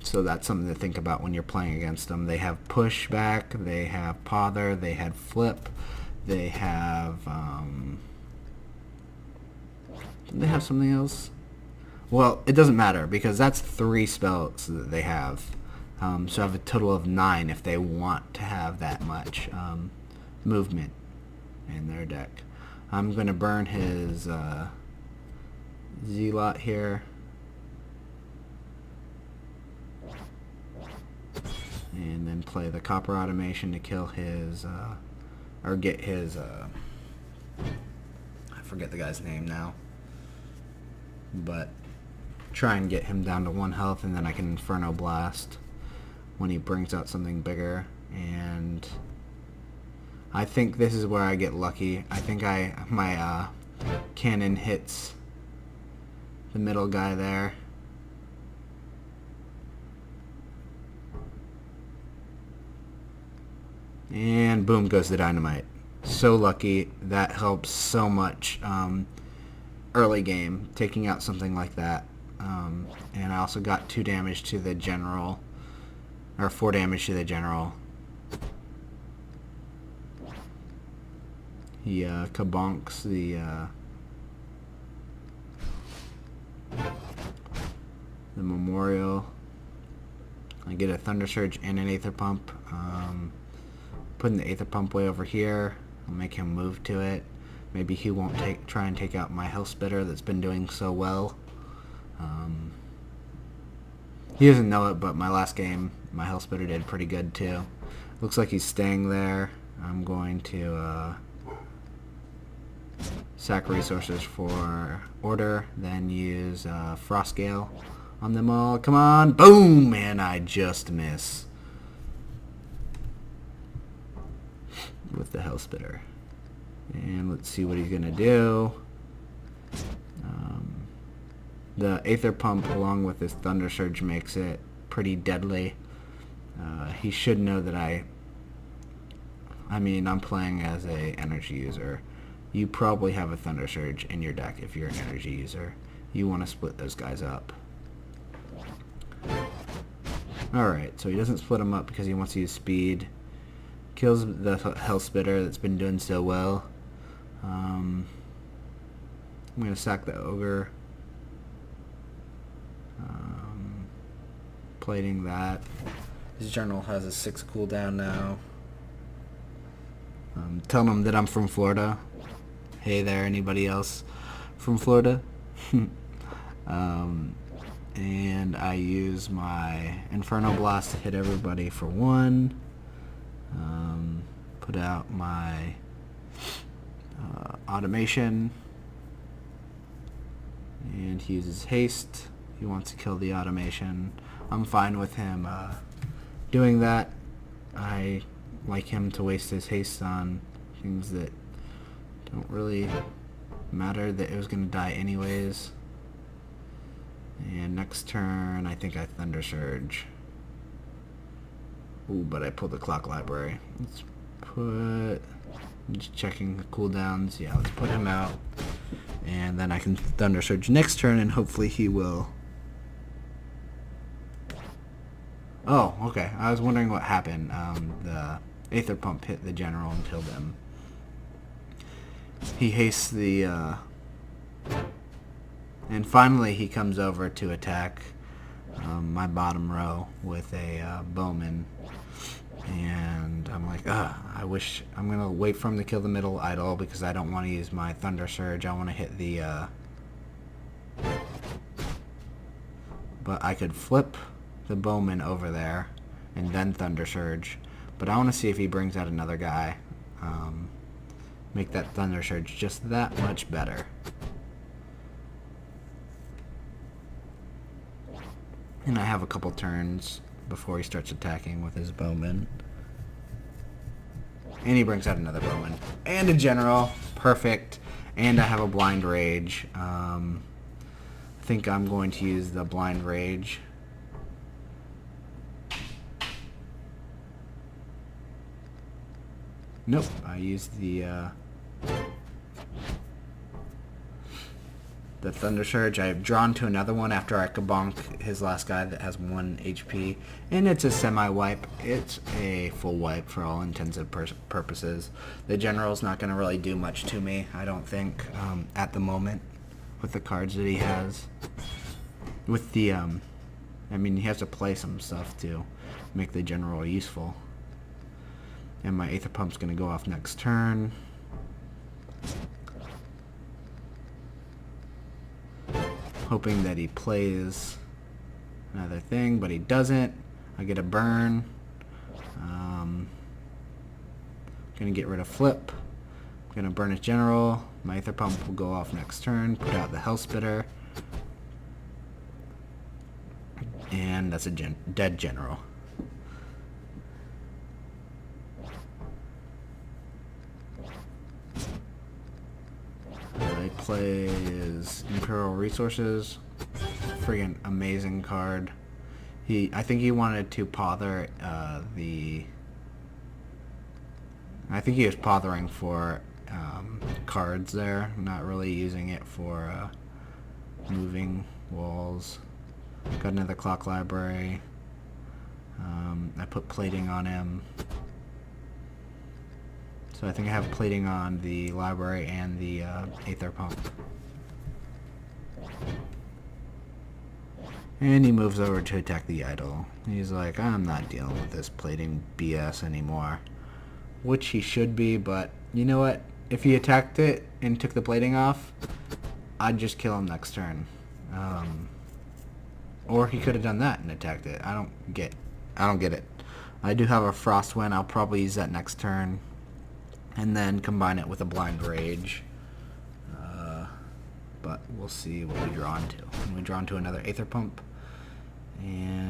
So that's something to think about when you're playing against them. They have pushback, they have pother, they had flip, they have did they have something else? Well, it doesn't matter because that's 3 spells that they have. So I have a total of 9 if they want to have that much movement in their deck. I'm going to burn his Zealot here. And then play the Copper Automation to kill his, or get his, I forget the guy's name now. But try and get him down to 1 health, and then I can Inferno Blast when he brings out something bigger. And I think this is where I get lucky. I think my cannon hits the middle guy there. And boom goes the dynamite. So lucky. That helps so much early game, taking out something like that. And I also got 2 damage to the general, or 4 damage to the general. He kabonks the memorial. I get a Thunder Surge and an Aether Pump. Putting the Aether Pump way over here. I'll make him move to it. Maybe he won't try and take out my Hell Spitter that's been doing so well. He doesn't know it, but my last game, my Hell Spitter did pretty good too. Looks like he's staying there. I'm going to sack resources for Order, then use Frost Gale on them all. Come on, boom! And I just miss with the Hell Spitter. And let's see what he's gonna do. The Aether Pump along with his Thunder Surge makes it pretty deadly. He should know that I'm playing as a energy user. You probably have a Thunder Surge in your deck if you're an energy user. You want to split those guys up. Alright, so he doesn't split them up because he wants to use speed. Kills the Hell Spitter that's been doing so well. I'm going to sack the Ogre. Plating that. His general has a 6 cooldown now. Telling him that I'm from Florida. Hey there, anybody else from Florida? And I use my Inferno Blast to hit everybody for 1. Put out my automation. And he uses haste. He wants to kill the automation. I'm fine with him doing that. I like him to waste his haste on things that don't really matter, that it was going to die anyways. And next turn, I think I Thunder Surge. Ooh, but I pulled the Clock Library. Let's put... I'm just checking the cooldowns. Yeah, let's put him out. And then I can Thunder Surge next turn, and hopefully he will... Oh, okay. I was wondering what happened. The Aether Pump hit the general and killed him. He hastes the... And finally he comes over to attack my bottom row with a bowman. And I'm like, I wish... I'm going to wait for him to kill the middle idol because I don't want to use my Thunder Surge. I want to hit the... But I could flip the bowman over there and then Thunder Surge. But I want to see if he brings out another guy. Make that Thunder Surge just that much better. And I have a couple turns before he starts attacking with his bowman. And he brings out another bowman. And a general. Perfect. And I have a blind rage. I think I'm going to use the blind rage. Nope. I used the Thunder Surge. I've drawn to another one after I kabonk his last guy that has 1 HP. And it's a semi-wipe. It's a full wipe for all intents and purposes. The general's not going to really do much to me, I don't think, at the moment, with the cards that he has. With the, I mean, he has to play some stuff to make the general useful. And my Aether Pump's going to go off next turn. Hoping that he plays another thing, but he doesn't. I get a burn. Gonna get rid of flip. Gonna burn his general. My Aether Pump will go off next turn. Put out the Hell Spitter. And that's a dead general. He plays Imperial Resources. Friggin' amazing card. I think he wanted to pother I think he was pothering for cards there, not really using it for moving walls. Got another Clock Library. I put plating on him. So I think I have plating on the library and the Aether Pump. And he moves over to attack the idol. He's like, I'm not dealing with this plating BS anymore. Which he should be, but you know what? If he attacked it and took the plating off, I'd just kill him next turn. Or he could have done that and attacked it. I don't get it. I do have a Frostwind. I'll probably use that next turn. And then combine it with a Blind Rage. But we'll see what we draw into. And we draw into another Aether Pump. And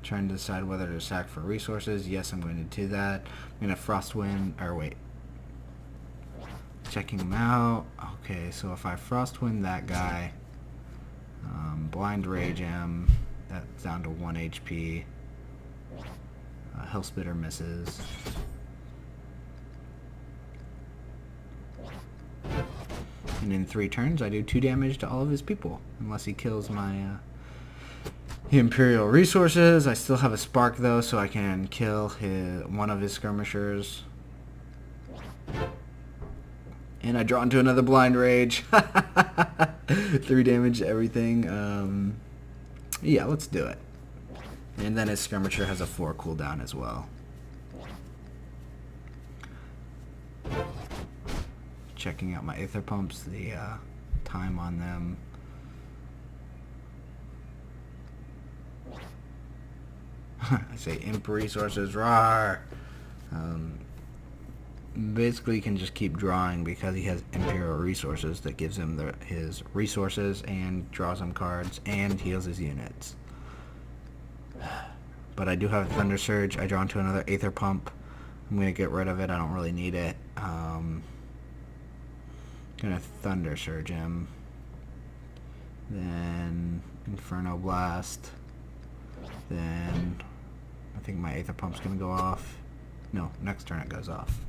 trying to decide whether to sack for resources. Yes, I'm going to do that. I'm going to Frostwind, or wait. Checking him out. Okay, so if I Frostwind that guy, Blind Rage him, that's down to 1 HP. Hellspitter misses. And in 3 turns, I do 2 damage to all of his people, unless he kills my Imperial Resources. I still have a Spark, though, so I can kill one of his skirmishers. And I draw into another Blind Rage. 3 damage to everything. Yeah, let's do it. And then his Skirmisher has a 4 cooldown as well. Checking out my Aether Pumps, the time on them. I say imp resources, rawr. Basically, he can just keep drawing because he has Imperial resources that gives him his resources and draws him cards and heals his units. But I do have a Thunder Surge. I draw into another Aether Pump. I'm going to get rid of it. I don't really need it. Going to Thunder Surge him. Then Inferno Blast. Then I think my Aether Pump's going to go off. No, next turn it goes off.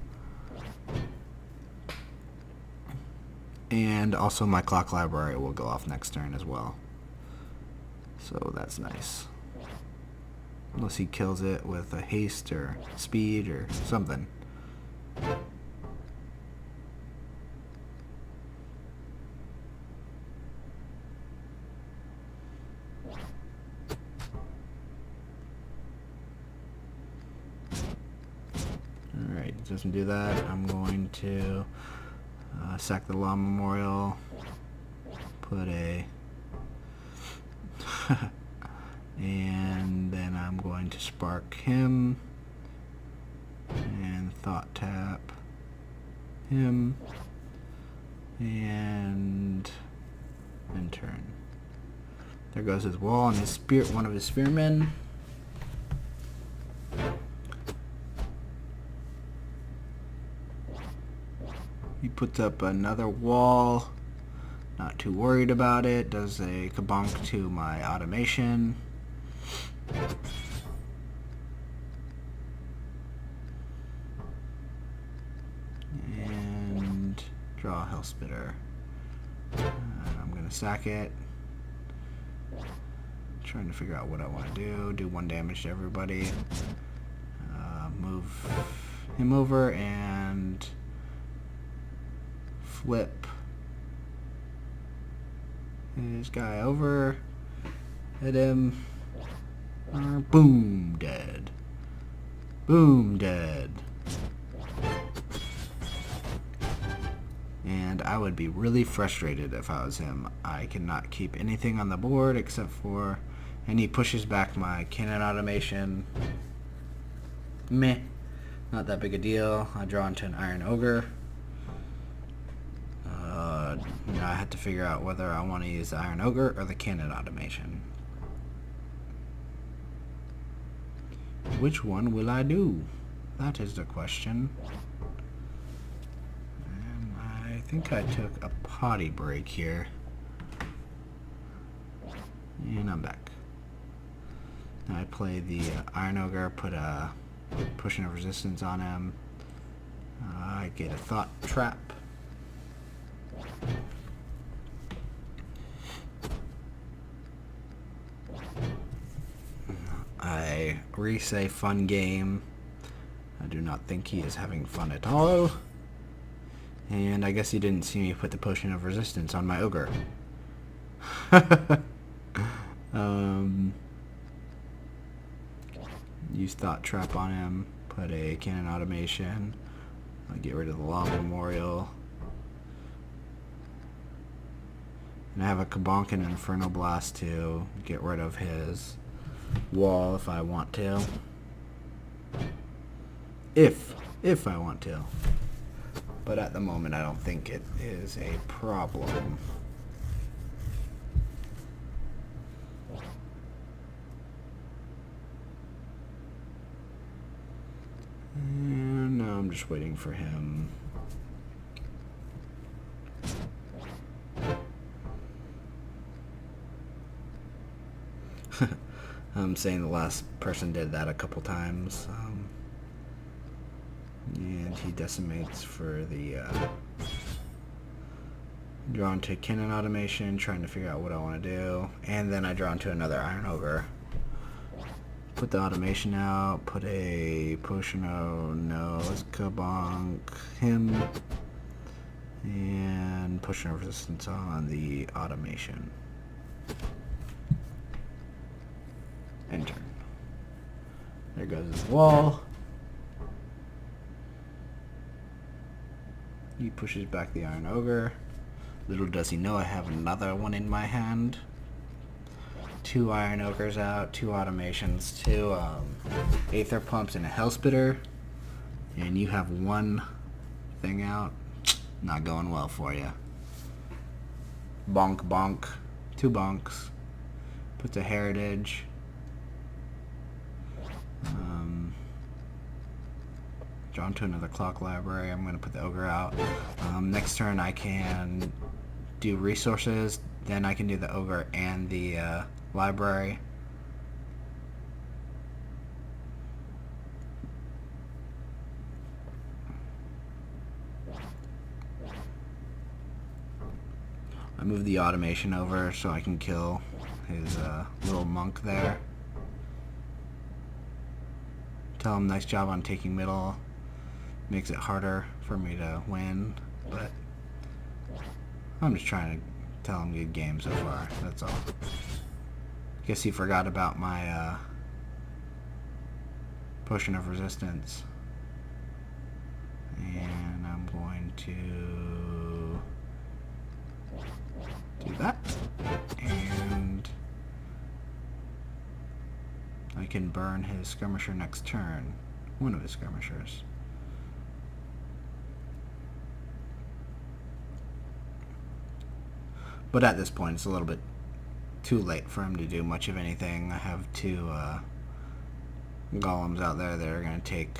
And also my Clock Library will go off next turn as well. So that's nice. Unless he kills it with a haste or speed or something. Alright, doesn't do that. I'm going to sack the Law Memorial. Put a... and then I'm going to spark him. And Thought Tap him. And end turn. There goes his wall and his one of his spearmen. He puts up another wall. Not too worried about it. Does a kabonk to my automation. And draw a Hellspitter. I'm going to sack it. Trying to figure out what I want to do. Do 1 damage to everybody. Move him over and flip this guy over. Hit him. Boom, dead. Boom, dead. And I would be really frustrated if I was him. I cannot keep anything on the board except for... And he pushes back my cannon automation. Meh. Not that big a deal. I draw into an Iron Ogre. Now I have to figure out whether I want to use the Iron Ogre or the cannon automation. Which one will I do? That is the question. And I think I took a potty break here. And I'm back. Now I play the Iron Ogre, put a Potion of Resistance on him. I get a Thought Trap. I re-say fun game. I do not think he is having fun at all. And I guess he didn't see me put the Potion of Resistance on my Ogre. Use Thought Trap on him. Put a Cannon Automation. I'll get rid of the Law Memorial. And I have a Kabonk and Inferno Blast to get rid of his wall if I want to. If I want to. But at the moment I don't think it is a problem. And now I'm just waiting for him. I'm saying the last person did that a couple times. And he decimates for the draw into cannon automation, trying to figure out what I want to do. And then I draw into another Iron Ogre. Put the automation out, put a potion of no, let's kabonk him. And pushing resistance on the automation. Enter. There goes his wall. He pushes back the Iron Ogre. Little does he know I have another one in my hand. 2 Iron Ogres out, 2 automations, 2 Aether Pumps, and a Hellspitter. And you have 1 thing out. Not going well for you. Bonk, bonk. 2 bonks. Puts a Heritage. Drawn to another Clock Library. I'm going to put the Ogre out. Next turn I can do resources. Then I can do the Ogre and the library. I move the automation over so I can kill his little monk there. Tell him nice job on taking middle. Makes it harder for me to win, but I'm just trying to tell him good game so far, that's all. Guess he forgot about my potion of resistance. And I'm going to do that. And I can burn his skirmisher next turn. One of his skirmishers. But at this point, it's a little bit too late for him to do much of anything. I have 2 golems out there that are going to take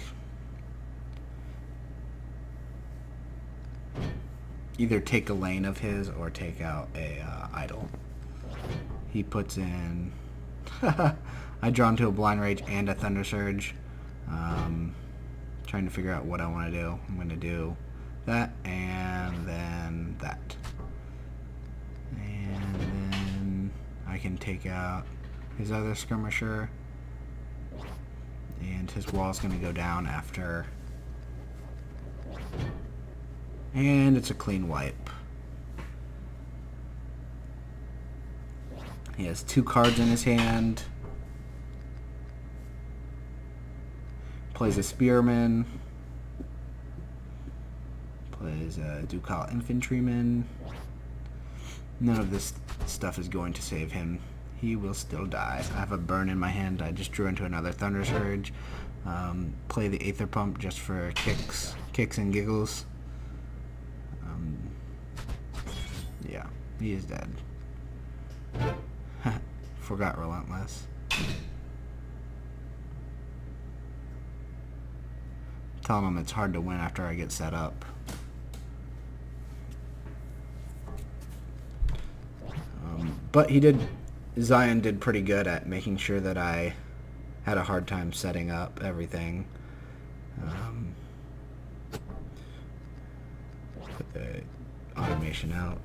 either take a lane of his or take out a idol. He puts in I draw into a Blind Rage and a Thunder Surge. Trying to figure out what I want to do. I'm going to do that and then that. And then I can take out his other skirmisher. And his wall's going to go down after. And it's a clean wipe. He has 2 cards in his hand. Plays a Spearman. Plays a Ducal Infantryman. None of this stuff is going to save him. He will still die. I have a burn in my hand. I just drew into another Thunder Surge. Play the Aether Pump just for kicks and giggles. Yeah, he is dead. Forgot Relentless. Telling him it's hard to win after I get set up. But Zion did pretty good at making sure that I had a hard time setting up everything. Put the automation out.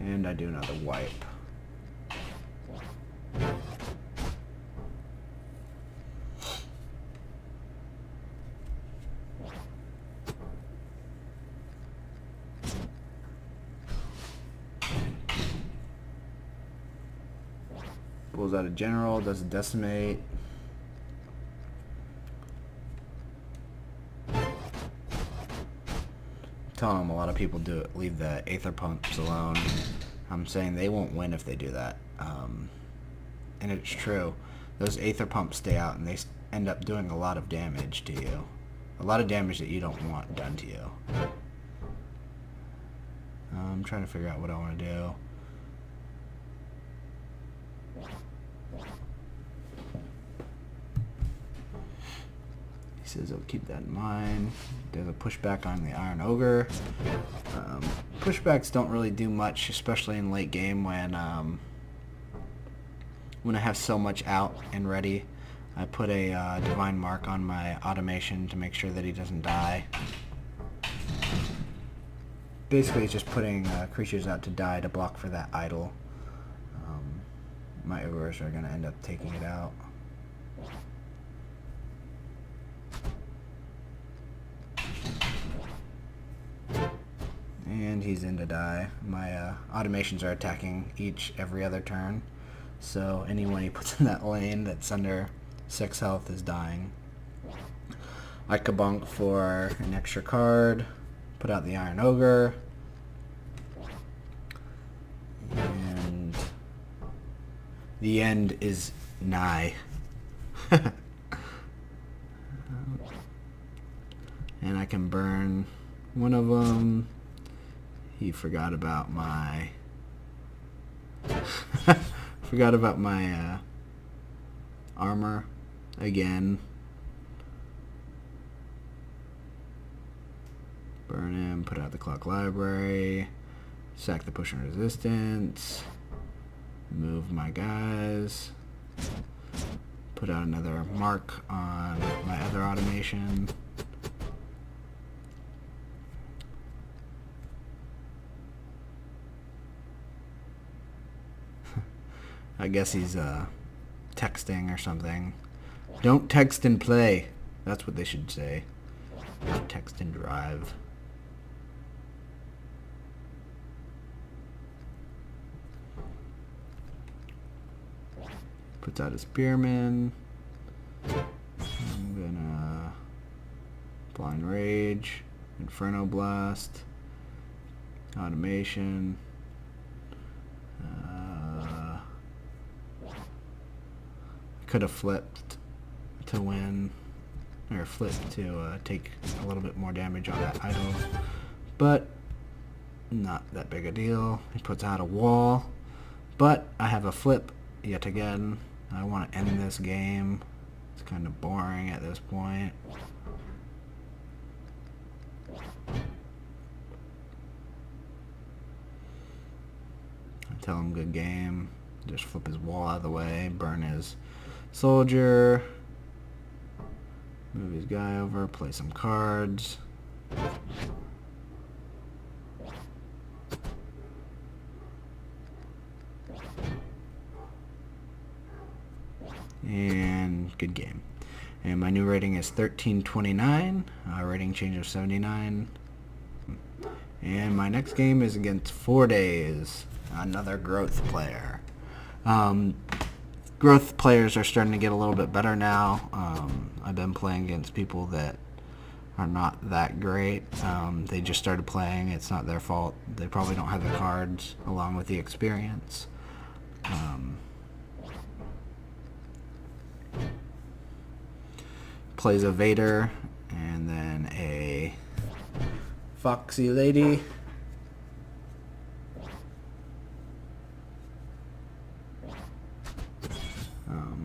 And I do another wipe. Pulls out a general, does a decimate. Telling him a lot of people leave the Aether Pumps alone. I'm saying they won't win if they do that. And it's true. Those Aether Pumps stay out and they end up doing a lot of damage to you. A lot of damage that you don't want done to you. I'm trying to figure out what I want to do. He says he'll keep that in mind. There's a pushback on the Iron Ogre. Pushbacks don't really do much, especially in late game when I have so much out and ready. I put a Divine Mark on my automation to make sure that he doesn't die. Basically, it's just putting creatures out to die to block for that idol. My ogres are going to end up taking it out. And he's in to die. My automations are attacking every other turn. So anyone he puts in that lane that's under 6 health is dying. I kabunk for an extra card. Put out the Iron Ogre. And the end is nigh. And I can burn one of them. He forgot about my armor again. Burn him, put out the clock library, sack the push and resistance, move my guys, put out another mark on my other automation. I guess he's texting or something. Don't text and play. That's what they should say. Text and drive. Puts out a spearman. I'm gonna blind rage, inferno blast, automation. Could have flipped to win, or flipped to take a little bit more damage on that idol, but not that big a deal. He puts out a wall, but I have a flip yet again. I want to end this game. It's kind of boring at this point. I tell him good game. Just flip his wall out of the way, burn his soldier, move his guy over, play some cards. And good game. And my new rating is 1329, rating change of 79. And my next game is against FourDayss, another growth player. Growth players are starting to get a little bit better now. I've been playing against people that are not that great. They just started playing. It's not their fault. They probably don't have the cards along with the experience. Plays a Vader and then a Foxy Lady.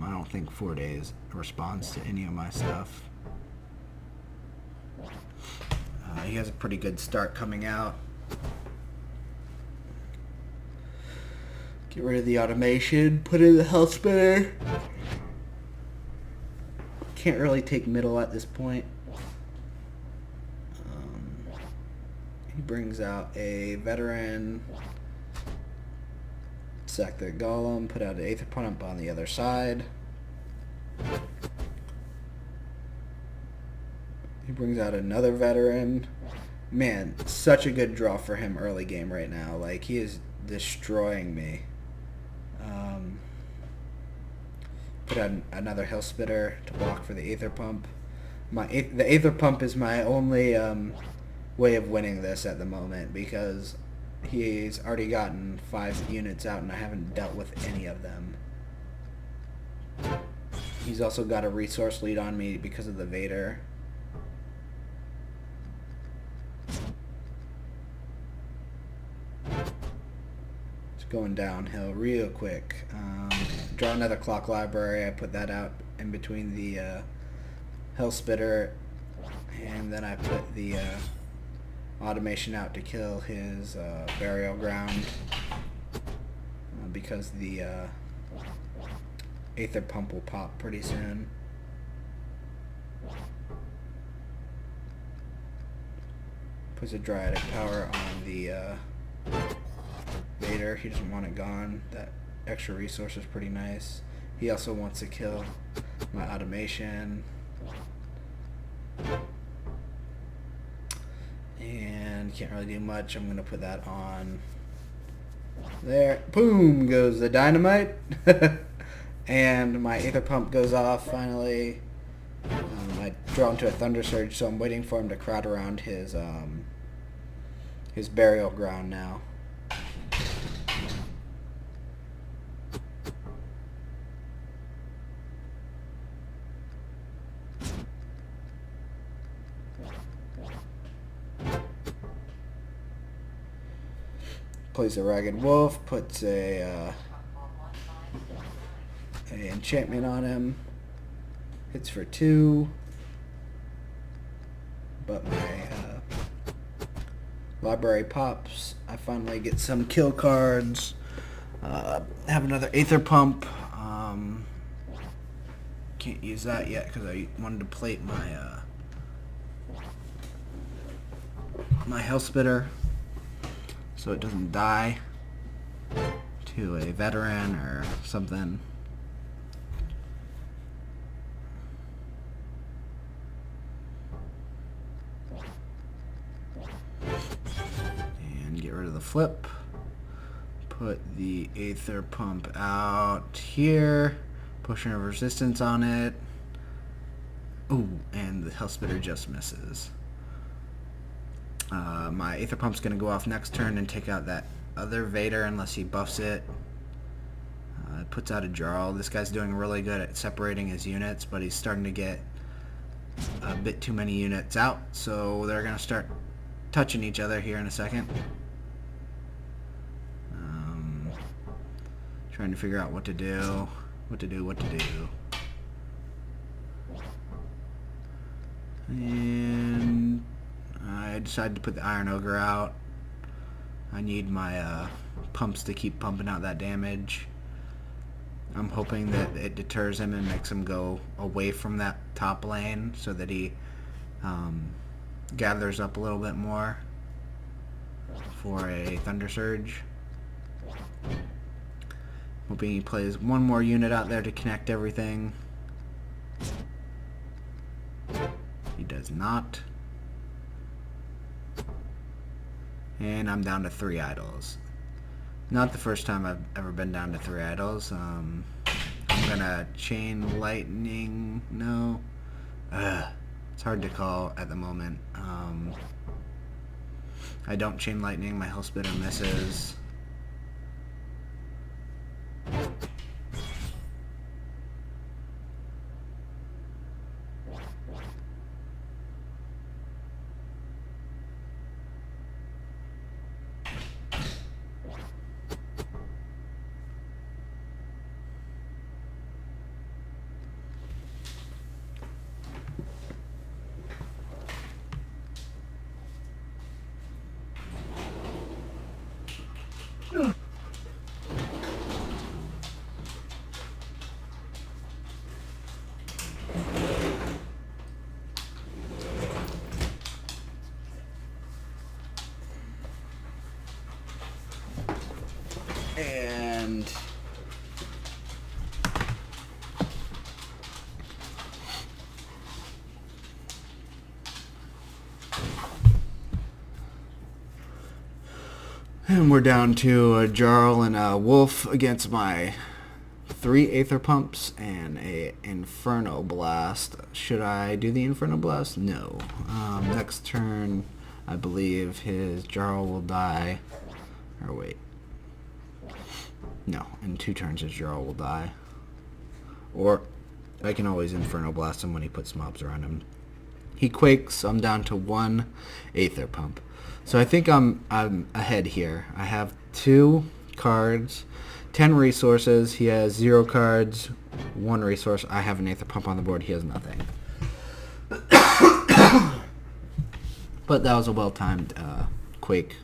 I don't think FourDayss responds to any of my stuff. He has a pretty good start coming out. Get rid of the automation, put in the health spinner. Can't really take middle at this point. He brings out a veteran. Sack the golem, put out an Aether Pump on the other side. He brings out another veteran. Man, such a good draw for him early game right now. Like, he is destroying me. Put out another Hill Spitter to block for the Aether Pump. The Aether Pump is my only way of winning this at the moment, because he's already gotten 5 units out and I haven't dealt with any of them. He's also got a resource lead on me because of the Vader. It's going downhill real quick. Draw another clock library. I put that out in between the Hell Spitter, and then I put the automation out to kill his burial ground, because the Aether Pump will pop pretty soon. Puts a Dryatic Power on the Vader. He doesn't want it gone. That extra resource is pretty nice. He also wants to kill my automation. And and can't really do much. I'm gonna put that on there. Boom goes the dynamite. And my Aether Pump goes off finally. I draw into a Thunder Surge, so I'm waiting for him to crowd around his burial ground now. Plays a Ragged Wolf, puts a enchantment on him. Hits for 2. But my library pops. I finally get some kill cards. Have another Aether Pump. Can't use that yet because I wanted to plate my my Hell Spitter so it doesn't die to a veteran or something. And get rid of the flip. Put the Aether Pump out here. Potion of Resistance on it. Ooh, and the Hell Spitter just misses. My Aether Pump's going to go off next turn and take out that other Vader unless he buffs it. It puts out a Jarl. This guy's doing really good at separating his units, but he's starting to get a bit too many units out, so they're going to start touching each other here in a second. Trying to figure out what to do. What to do. And I decided to put the Iron Ogre out. I need my pumps to keep pumping out that damage. I'm hoping that it deters him and makes him go away from that top lane so that he gathers up a little bit more for a Thunder Surge. Hoping he plays one more unit out there to connect everything. He does not. And I'm down to 3 idols. Not the first time I've ever been down to 3 idols. I'm gonna Chain Lightning. No. It's hard to call at the moment. I don't Chain Lightning. My Hell Spitter misses. And we're down to a Jarl and a Wolf against my 3 Aether Pumps and a Inferno Blast. Should I do the Inferno Blast? No. Next turn, I believe his Jarl will die. Or wait. No, in 2 turns his Jarl will die. Or I can always Inferno Blast him when he puts mobs around him. He quakes. I'm down to 1 Aether Pump. So I think I'm ahead here. I have 2 cards, 10 resources. He has 0 cards, 1 resource. I have an Aether Pump on the board. He has nothing. But that was a well-timed quake.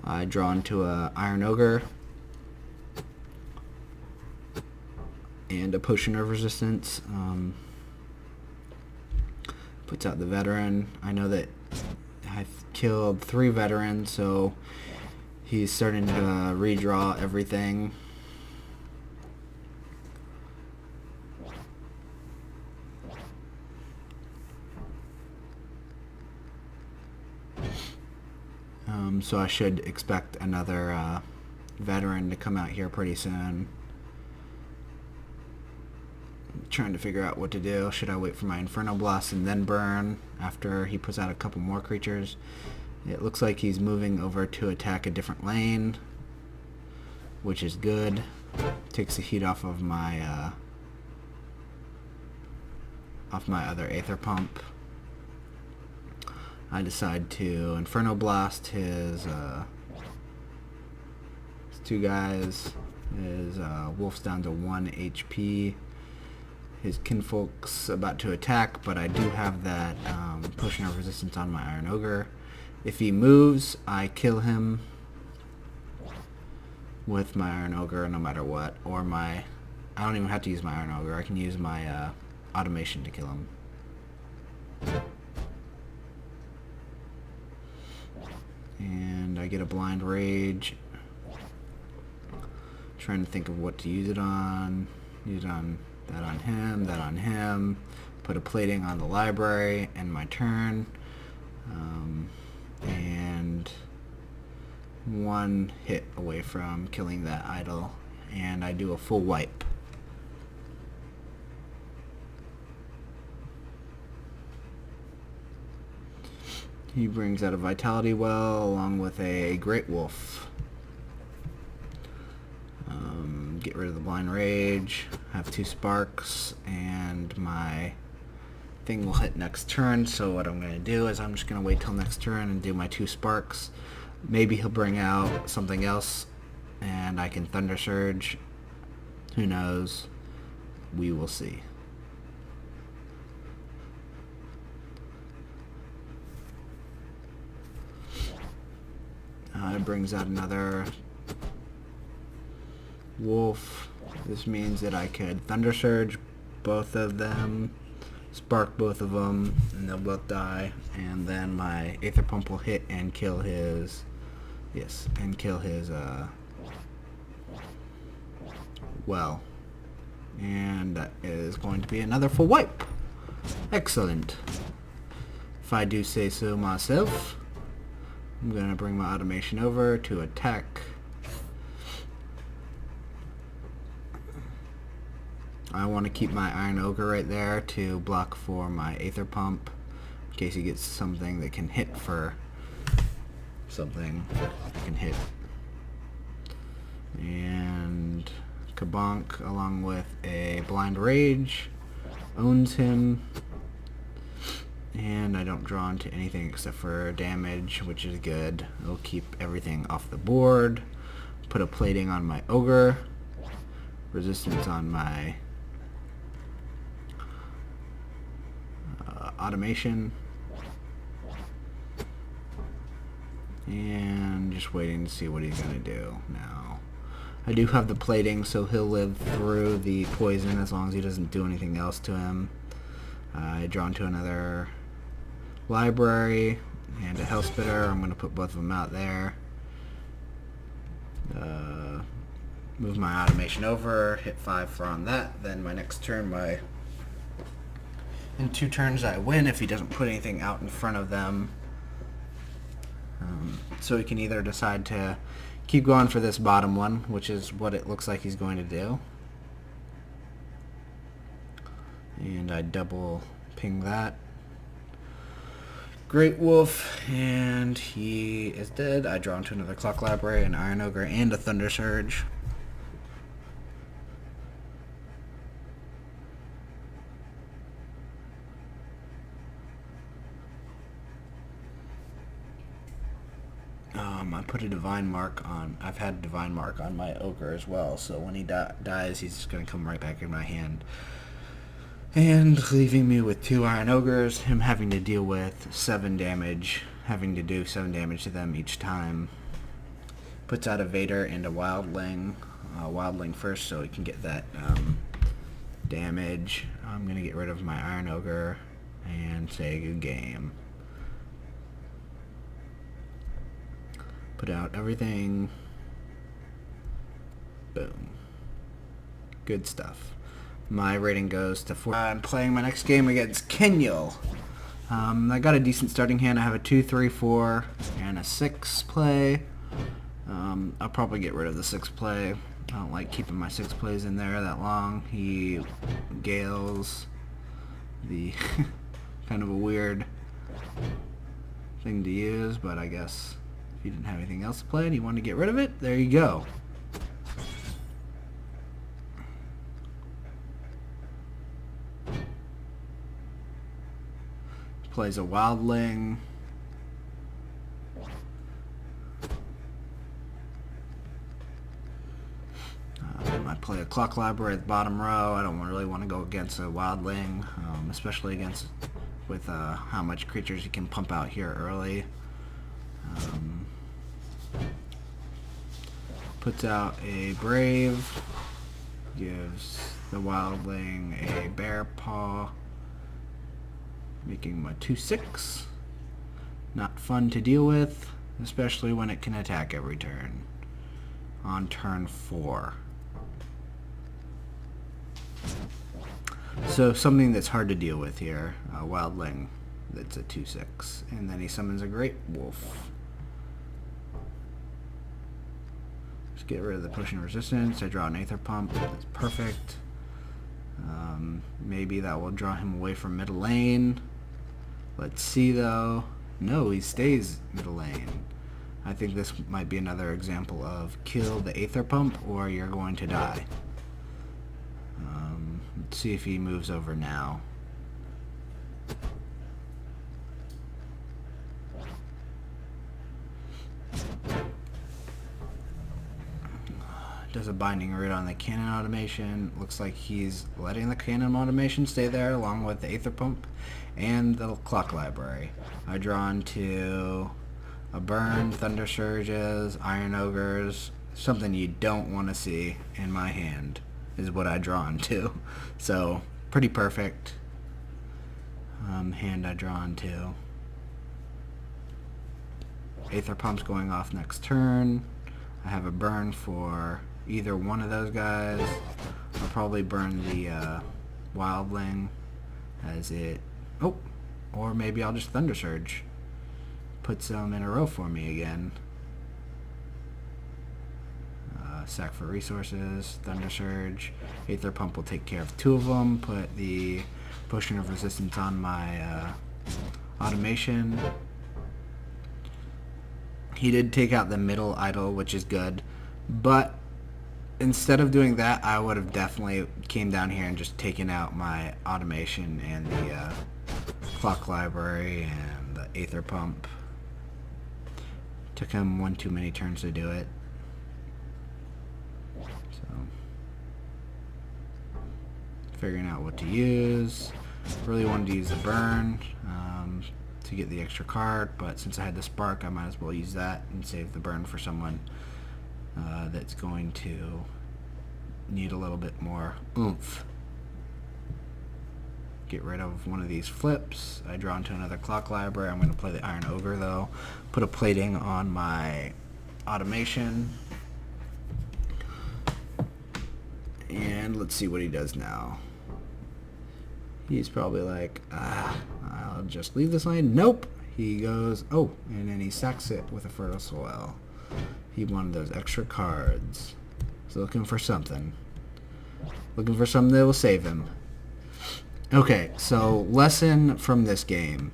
I draw into a Iron Ogre and a Potion of Resistance. Puts out the Veteran. I know that I've killed 3 veterans, so he's starting to redraw everything. So I should expect another veteran to come out here pretty soon. I'm trying to figure out what to do. Should I wait for my Inferno Blast and then burn after he puts out a couple more creatures? It looks like he's moving over to attack a different lane, which is good. Takes the heat off of my other Aether Pump. I decide to Inferno Blast his two guys. His wolf's down to 1 HP. His kinfolk's about to attack, but I do have that potion of resistance on my Iron Ogre. If he moves, I kill him with my Iron Ogre no matter what. Or I don't even have to use my Iron Ogre. I can use my automation to kill him. And I get a Blind Rage. Trying to think of what to use it on. Use it on that on him, that on him. Put a plating on the library, end my turn. And one hit away from killing that idol. And I do a full wipe. He brings out a Vitality Well along with a Great Wolf. Get rid of the Blind Rage, have 2 sparks, and my thing will hit next turn. So what I'm going to do is I'm just going to wait till next turn and do my 2 sparks. Maybe he'll bring out something else and I can Thunder Surge. Who knows? We will see. It brings out another wolf. This means that I could Thunder Surge both of them, spark both of them, and they'll both die. And then my Aether Pump will hit and kill his, well. And that is going to be another full wipe. Excellent. If I do say so myself, I'm going to bring my automation over to attack. I want to keep my Iron Ogre right there to block for my Aether Pump in case he gets something that can hit for something that can hit. And Kabonk along with a Blind Rage owns him. And I don't draw into anything except for damage, which is good. I'll keep everything off the board. Put a plating on my Ogre. Resistance on my automation. And just waiting to see what he's going to do now. I do have the plating, so he'll live through the poison as long as he doesn't do anything else to him. I draw into another library and a Hellspitter. I'm going to put both of them out there. Move my automation over, hit 5 for on that. Then my next turn, in 2 turns I win if he doesn't put anything out in front of them. So he can either decide to keep going for this bottom one, which is what it looks like he's going to do. And I double ping that. Great Wolf, and he is dead. I draw into another Clock Library, an Iron Ogre, and a Thunder Surge. I put a Divine Mark on. I've had Divine Mark on my Ogre as well, so when he dies, he's just going to come right back in my hand. And leaving me with 2 Iron Ogres, him having to deal with 7 damage, having to do 7 damage to them each time. Puts out a Vader and a Wildling. Wildling first so he can get that damage. I'm going to get rid of my Iron Ogre and say good game. Put out everything. Boom. Good stuff. My rating goes to 4. I'm playing my next game against Kennyal. I got a decent starting hand. I have a 2, 3, 4, and a 6 play. I'll probably get rid of the 6 play. I don't like keeping my 6 plays in there that long. He gales the kind of a weird thing to use, but I guess if you didn't have anything else to play and you wanted to get rid of it, there you go. Plays a wildling. I play a clock library at the bottom row. I don't really want to go against a wildling, especially against with how much creatures you can pump out here early. Puts out a brave, gives the wildling a bear paw, making my 2/6. Not fun to deal with, especially when it can attack every turn. On turn 4. So something that's hard to deal with here. A wildling that's a 2/6. And then he summons a great wolf. Just get rid of the pushing resistance. I draw an Aether Pump. That's perfect. Maybe that will draw him away from middle lane. Let's see though. No, he stays middle lane. I think this might be another example of kill the Aether Pump or you're going to die. Let's see if he moves over now. Does a binding root on the cannon automation. Looks like he's letting the cannon automation stay there along with the Aether Pump and the clock library. I draw into a burn, thunder surges, iron ogres, something you don't want to see in my hand is what I draw into. So pretty perfect hand I draw into. Aether Pump's going off next turn. I have a burn for either one of those guys. I'll probably burn the wildling as it... Oh! Or maybe I'll just Thunder Surge. Put some in a row for me again. Sack for resources, Thunder Surge. Aether Pump will take care of 2 of them. Put the Potion of Resistance on my automation. He did take out the middle idol, which is good. But instead of doing that, I would have definitely came down here and just taken out my automation and the clock library and the Aether Pump. Took him one too many turns to do it. So, figuring out what to use. Really wanted to use the burn to get the extra card, but since I had the spark, I might as well use that and save the burn for someone that's going to need a little bit more oomph. Get rid of one of these flips. I draw into another clock library. I'm going to play the Iron Ogre though. Put a plating on my automation. And let's see what he does now. He's probably like, I'll just leave this lane. Nope. He goes, oh, and then he sacks it with a Fertile Soil. He wanted those extra cards. He's looking for something. Looking for something that will save him. Okay, so lesson from this game.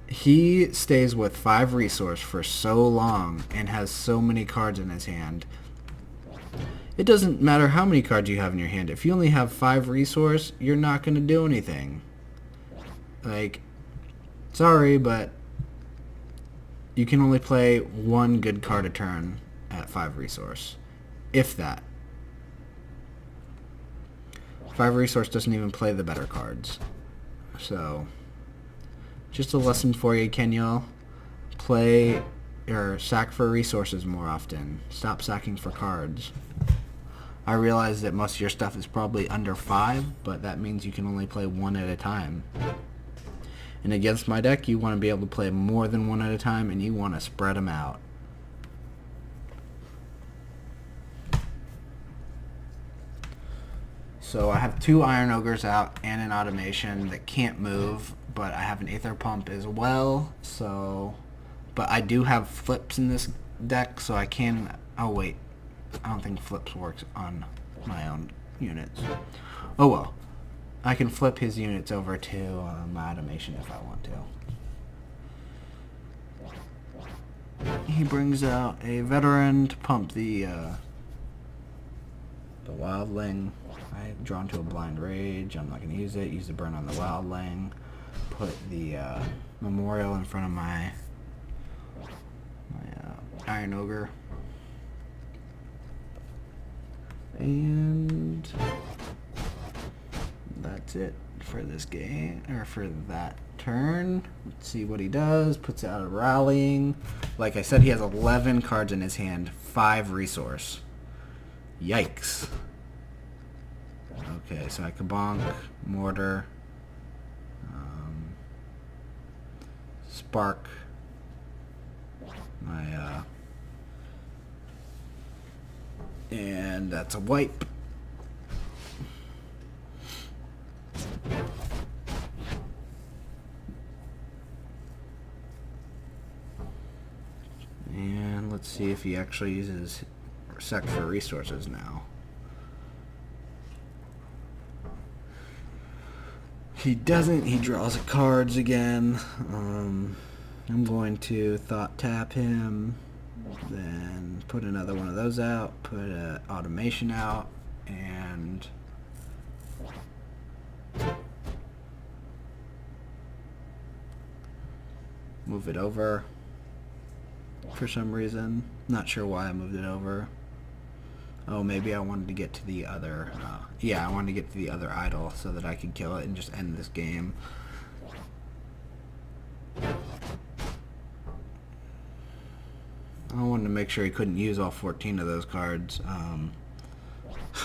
He stays with 5 resource for so long and has so many cards in his hand. It doesn't matter how many cards you have in your hand. If you only have 5 resource, you're not going to do anything. Like, sorry, but you can only play 1 good card a turn at 5 resource. If that. 5 resource doesn't even play the better cards. So, just a lesson for you, Kennyal. Play or sack for resources more often. Stop sacking for cards. I realize that most of your stuff is probably under 5, but that means you can only play 1 at a time. And against my deck, you want to be able to play more than 1 at a time, and you want to spread them out. So I have 2 Iron Ogres out and an automation that can't move, but I have an Aether Pump as well, so... But I do have flips in this deck, so I can... Oh, wait. I don't think flips works on my own units. Oh, well. I can flip his units over to my automation if I want to. He brings out a veteran to pump the wildling. I'm drawn to a blind rage. I'm not going to use it. Use the burn on the wildling. Put the memorial in front of my Iron Ogre. And that's it for this game, or for that turn. Let's see what he does. Puts out a rallying. Like I said, he has 11 cards in his hand, 5 resource. Yikes. Okay, so I Kabonk, Mortar, Spark, my and that's a wipe. And let's see if he actually uses Sec for resources now. He doesn't. He draws cards again. I'm going to Thought Tap him, then put another one of those out, put an automation out, and move it over for some reason. Not sure why I moved it over. Oh, maybe I wanted to get to the other... yeah, I wanted to get to the other idol so that I could kill it and just end this game. I wanted to make sure he couldn't use all 14 of those cards.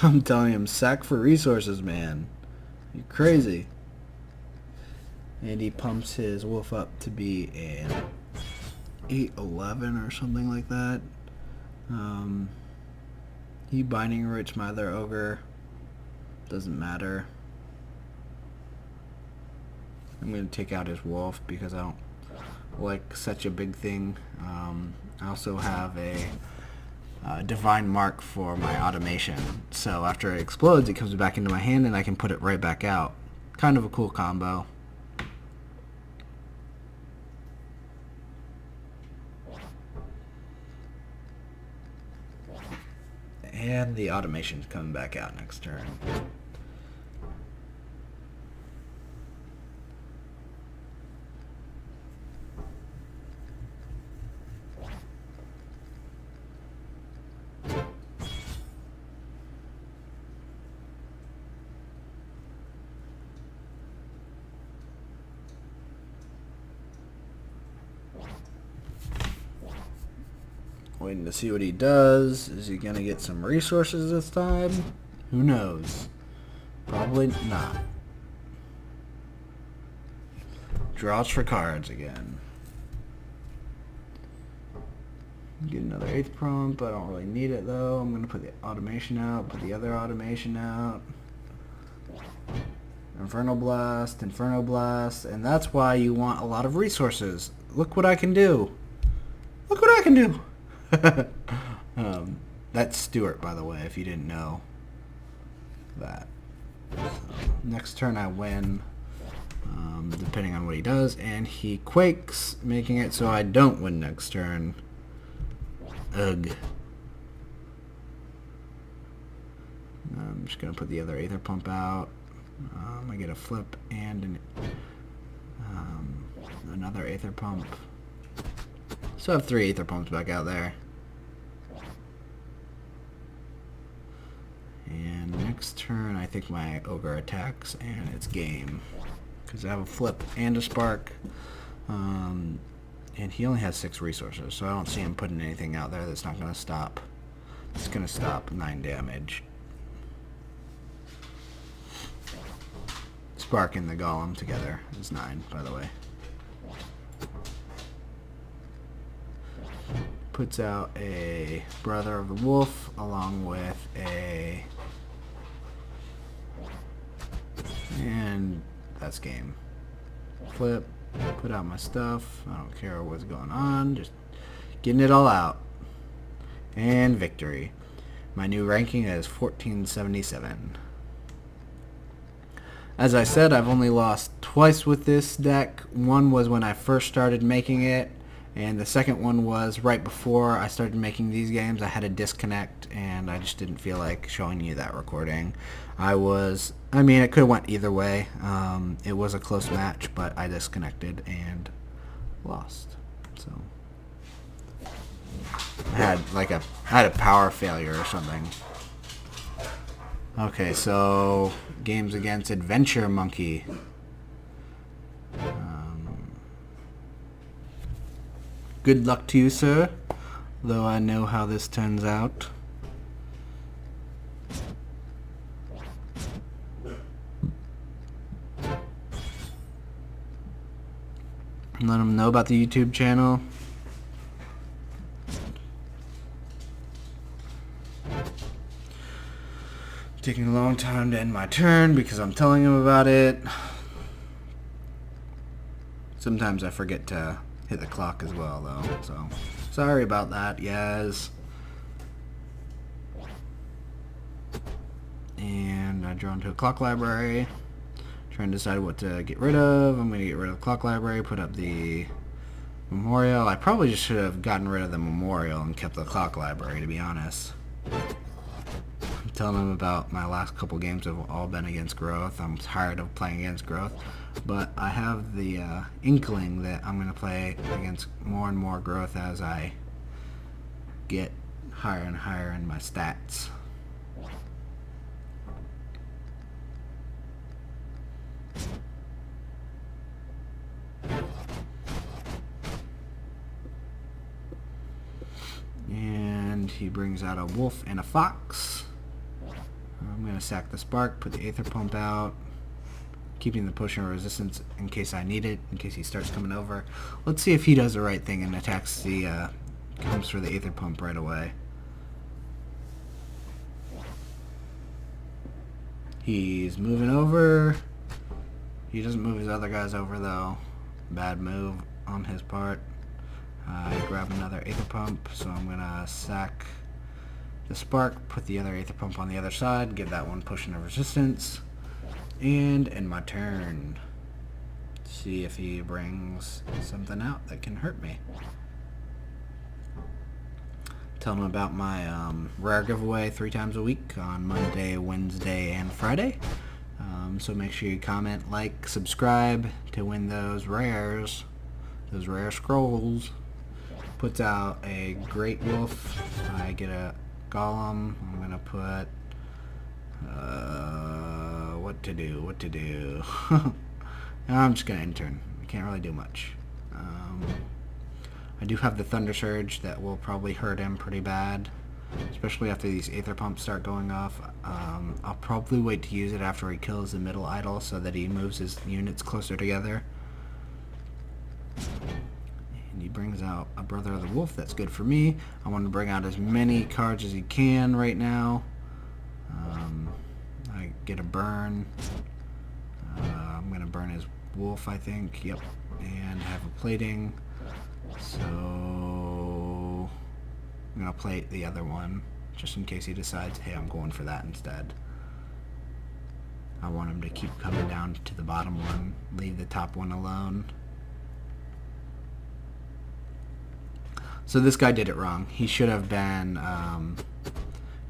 I'm telling him, sack for resources, man. You're crazy. And he pumps his wolf up to be an 8/11 or something like that. He binding roots my other ogre. Doesn't matter. I'm going to take out his wolf because I don't like such a big thing. I also have a divine mark for my automation. So after it explodes, it comes back into my hand and I can put it right back out. Kind of a cool combo. And the automation's coming back out next turn. Waiting to see what he does. Is he going to get some resources this time? Who knows? Probably not. Draws for cards again. Get another 8th prompt. I don't really need it though. I'm going to put the automation out. Put the other automation out. Inferno Blast. And that's why you want a lot of resources. Look what I can do. Look what I can do. That's Stuart, by the way, if you didn't know that. So, next turn I win, depending on what he does, and he quakes, making it so I don't win next turn. Ugh. I'm just going to put the other Aether Pump out. I get a flip and another Aether Pump. So I have 3 Aether Pumps back out there. And next turn, I think my ogre attacks, and it's game. Because I have a flip and a spark. And he only has 6 resources, so I don't see him putting anything out there that's not going to stop. It's going to stop 9 damage. Spark and the golem together is 9, by the way. Puts out a Brother of the Wolf along with a... And that's game. flip, put out my stuff. I don't care what's going on, just getting it all out. And victory. My new ranking is 1477. As I said, I've only lost twice with this deck. One was when I first started making it, and the second one was right before I started making these games. I had a disconnect, and I just didn't feel like showing you that recording. I mean, it could have went either way. It was a close match, but I disconnected and lost. So I had a power failure or something. Okay, so games against Adventure Monkey. Good luck to you, sir. Though I know how this turns out. Let him know about the YouTube channel. Taking a long time to end my turn because I'm telling him about it. Sometimes I forget to hit the clock as well, though, so sorry about that, yes. And I draw into a clock library. Trying to decide what to get rid of. I'm going to get rid of the clock library, put up the memorial. I probably just should have gotten rid of the memorial and kept the clock library, to be honest. I'm telling them about my last couple games have all been against growth. I'm tired of playing against growth, but I have the inkling that I'm going to play against more and more growth as I get higher and higher in my stats. And he brings out a wolf and a fox. I'm going to sack the spark, put the aether pump out, keeping the potion of resistance in case I need it, in case he starts coming over. Let's see if he does the right thing and attacks the, comes for the aether pump right away. He's moving over. He doesn't move his other guys over, though. Bad move on his part. I grab another aether pump, so I'm going to sack the spark, put the other aether pump on the other side, give that one potion of resistance, and end my turn. See if he brings something out that can hurt me. Tell him about my rare giveaway 3 times a week on Monday, Wednesday, and Friday. So make sure you comment, like, subscribe to win those rares, those rare scrolls. Puts out a great wolf. I get a golem. I'm gonna put what to do. I'm just gonna intern. I can't really do much. I do have the Thunder Surge that will probably hurt him pretty bad, especially after these aether pumps start going off. I'll probably wait to use it after he kills the middle idol so that he moves his units closer together. And he brings out a Brother of the Wolf. That's good for me. I want to bring out as many cards as he can right now. I get a burn. I'm going to burn his wolf, I think. Yep. And have a plating. So I'm going to plate the other one just in case he decides, hey, I'm going for that instead. I want him to keep coming down to the bottom one. Leave the top one alone. So this guy did it wrong. He should have been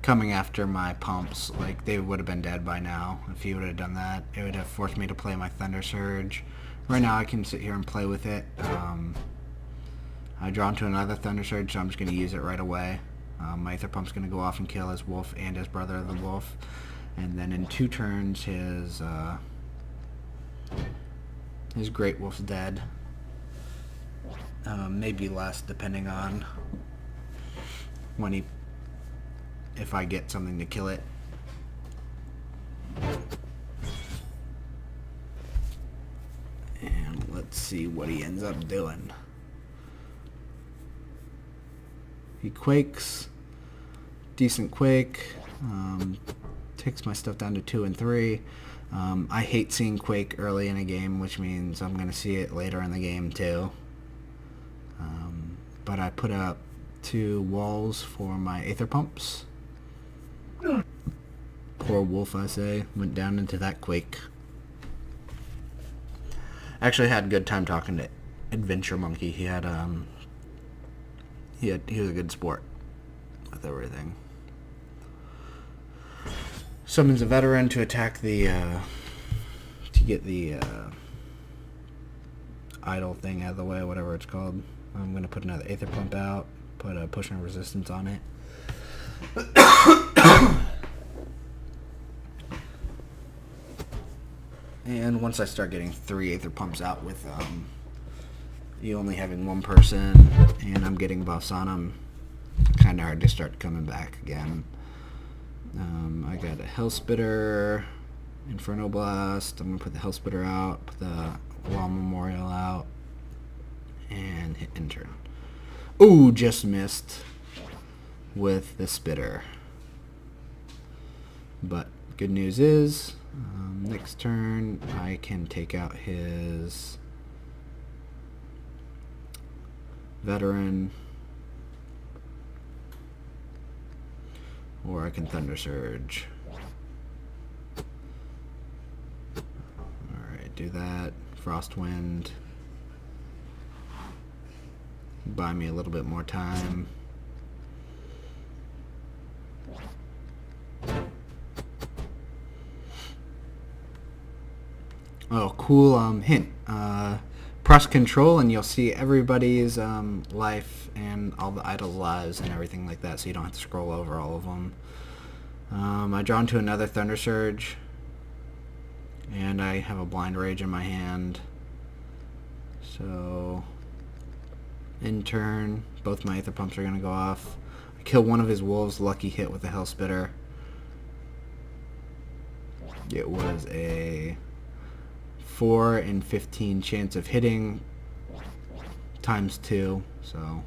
coming after my pumps. Like, they would have been dead by now. If he would have done that, it would have forced me to play my Thunder Surge. Right now I can sit here and play with it. I draw into another Thunder Surge, so I'm just going to use it right away. My Aether Pump's going to go off and kill his wolf and his Brother of the Wolf. And then in 2 turns, his Great Wolf's dead. Maybe less, depending on if I get something to kill it. And let's see what he ends up doing. He quakes, decent quake, takes my stuff down to 2 and 3. I hate seeing Quake early in a game, which means I'm going to see it later in the game too. But I put up 2 walls for my Aether Pumps. Poor wolf, I say, went down into that Quake. Actually had a good time talking to Adventure Monkey. He was a good sport with everything. Summons a veteran to attack the to get the idle thing out of the way, whatever it's called. I'm going to put another Aether Pump out, put a push and resistance on it. And once I start getting 3 Aether Pumps out with you only having 1 person, and I'm getting buffs on them, kind of hard to start coming back again. I got a Hellspitter, Inferno Blast. I'm going to put the Hellspitter out, put the Wall Memorial out, and hit Intern. Ooh, just missed with the Spitter. But good news is, next turn I can take out his veteran, or I can Thunder Surge. Alright, do that. Frostwind. Buy me a little bit more time. Oh, cool hint. Press Control and you'll see everybody's life and all the idle lives and everything like that, so you don't have to scroll over all of them. I draw into another Thunder Surge, and I have a Blind Rage in my hand. So, in turn, both my Aether Pumps are going to go off. I kill one of his wolves, lucky hit with a Hellspitter. It was a 4 in 15 chance of hitting times 2, so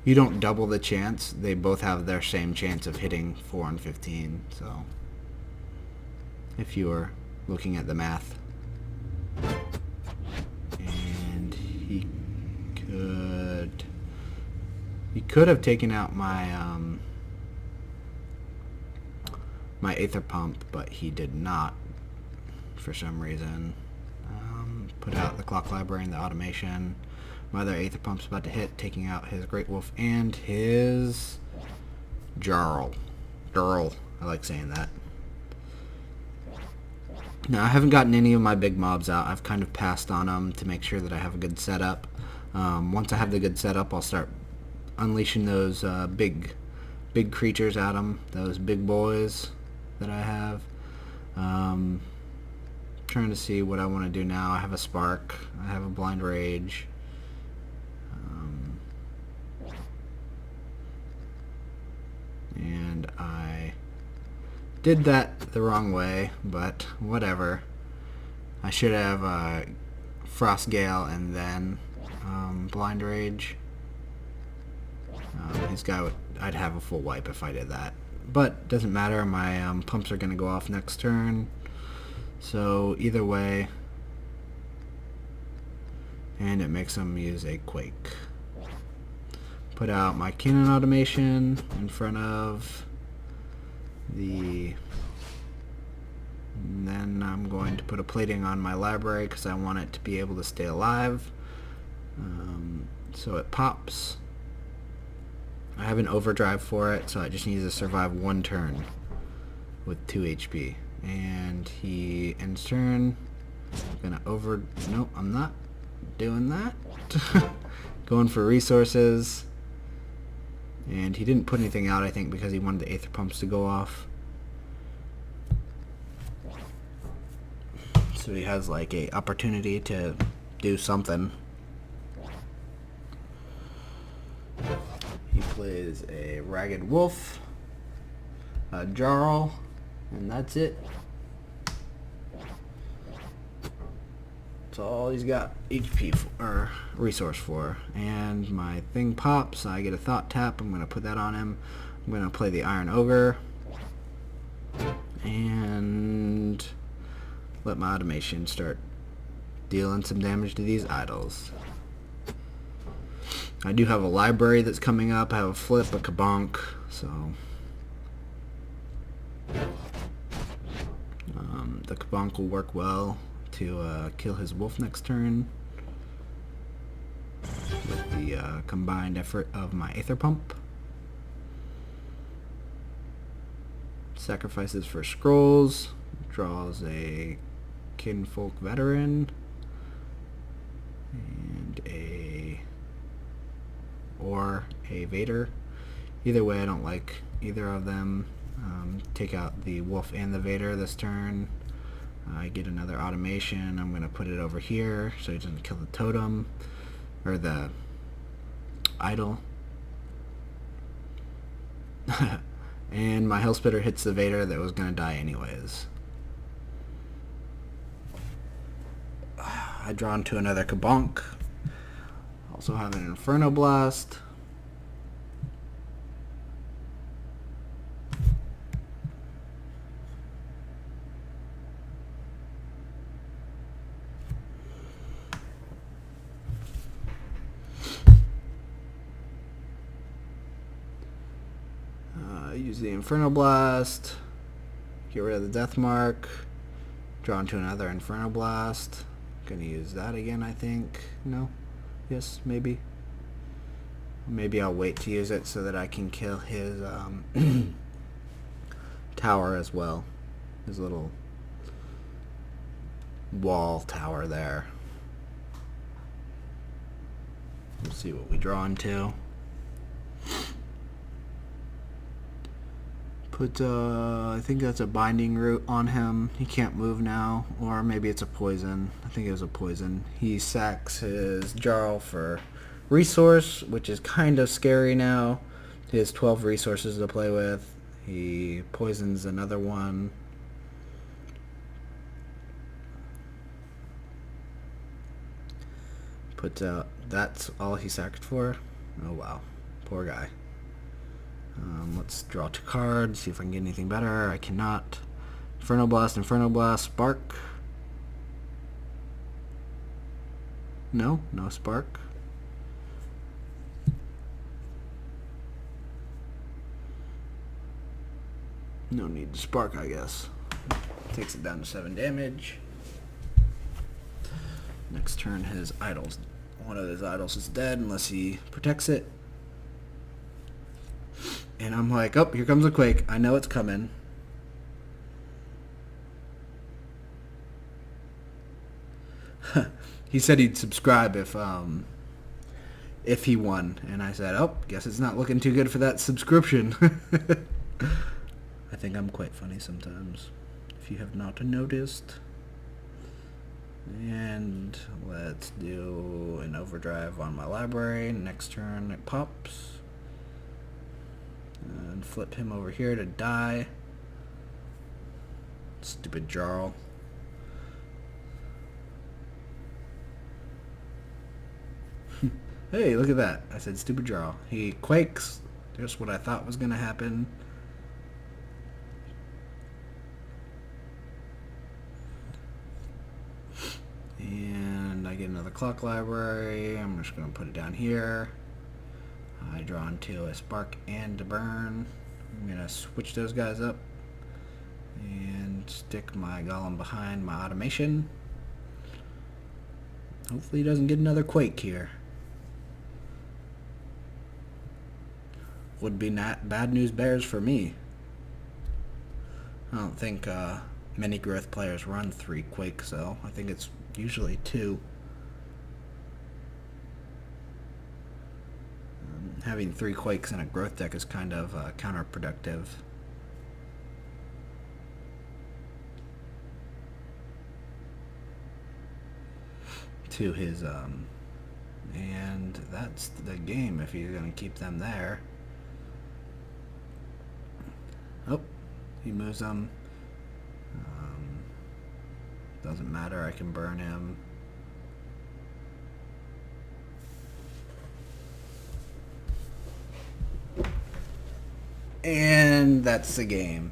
you don't double the chance. They both have their same chance of hitting 4 in 15, so if you are looking at the math. And he could have taken out my my Aether Pump, but he did not for some reason. Put out the Clock Library and the Automation. My other Aether Pump's about to hit, taking out his Great Wolf and his Jarl. I like saying that. Now, I haven't gotten any of my big mobs out. I've kind of passed on them to make sure that I have a good setup. Once I have the good setup, I'll start unleashing those big creatures at them, those big boys that I have. Trying to see what I want to do now. I have a Spark. I have a Blind Rage. And I did that the wrong way, but whatever. I should have Frost Gale and then Blind Rage. This guy I'd have a full wipe if I did that. But doesn't matter, my pumps are going to go off next turn. So either way, and it makes them use a Quake. Put out my cannon automation in front of the... And then I'm going to put a plating on my library because I want it to be able to stay alive. So it pops. I have an overdrive for it, so it just needs to survive 1 turn with 2 HP. And he ends turn. Nope, I'm not doing that. Going for resources. And he didn't put anything out, I think, because he wanted the Aether Pumps to go off. So he has like a opportunity to do something. He plays a Ragged Wolf, a Jarl, and that's it. That's all he's got HP for, or resource for. And my thing pops, I get a Thought Tap, I'm going to put that on him. I'm going to play the Iron Ogre. and let my automation start dealing some damage to these idols. I do have a library that's coming up. I have a flip, a kabonk, so the kabonk will work well to kill his wolf next turn with the combined effort of my Aether Pump. Sacrifices for scrolls, draws a Kinfolk Veteran and a Vader. Either way, I don't like either of them. Take out the wolf and the Vader this turn. I get another automation. I'm going to put it over here so he doesn't kill the totem or the idol. And my Hellspitter hits the Vader that was going to die anyways. I draw into another kabonk. Also have an Inferno Blast. Use the Inferno Blast. Get rid of the Death Mark. Draw into another Inferno Blast. Gonna use that again, I think. No? Yes, maybe. Maybe I'll wait to use it so that I can kill his tower as well. His little wall tower there. We'll see what we draw into. Put, I think that's a binding root on him. He can't move now. Or maybe it's a poison. I think it was a poison. He sacks his Jarl for resource, which is kind of scary now. He has 12 resources to play with. He poisons another one. Put, that's all he sacked for. Oh wow. Poor guy. Let's draw 2 cards, see if I can get anything better. I cannot. Inferno Blast, Spark. No Spark. No need to Spark, I guess. Takes it down to 7 damage. Next turn, his idols. One of his idols is dead unless he protects it. And I'm like, oh, here comes a quake. I know it's coming. He said he'd subscribe if he won. And I said, oh, guess it's not looking too good for that subscription. I think I'm quite funny sometimes, if you have not noticed. And let's do an overdrive on my library. Next turn it pops. And flip him over here to die. Stupid Jarl. Hey, look at that. I said stupid Jarl. He quakes. Just what I thought was going to happen. And I get another clock library. I'm just going to put it down here. I draw into a Spark and a Burn. I'm going to switch those guys up and stick my Golem behind my automation. Hopefully he doesn't get another quake here. Would be not bad news bears for me. I don't think many growth players run 3 quakes though. I think it's usually 2. Having 3 quakes in a growth deck is kind of counterproductive. To his and that's the game if you're gonna keep them there. Oh, he moves them. Doesn't matter, I can burn him. And that's the game.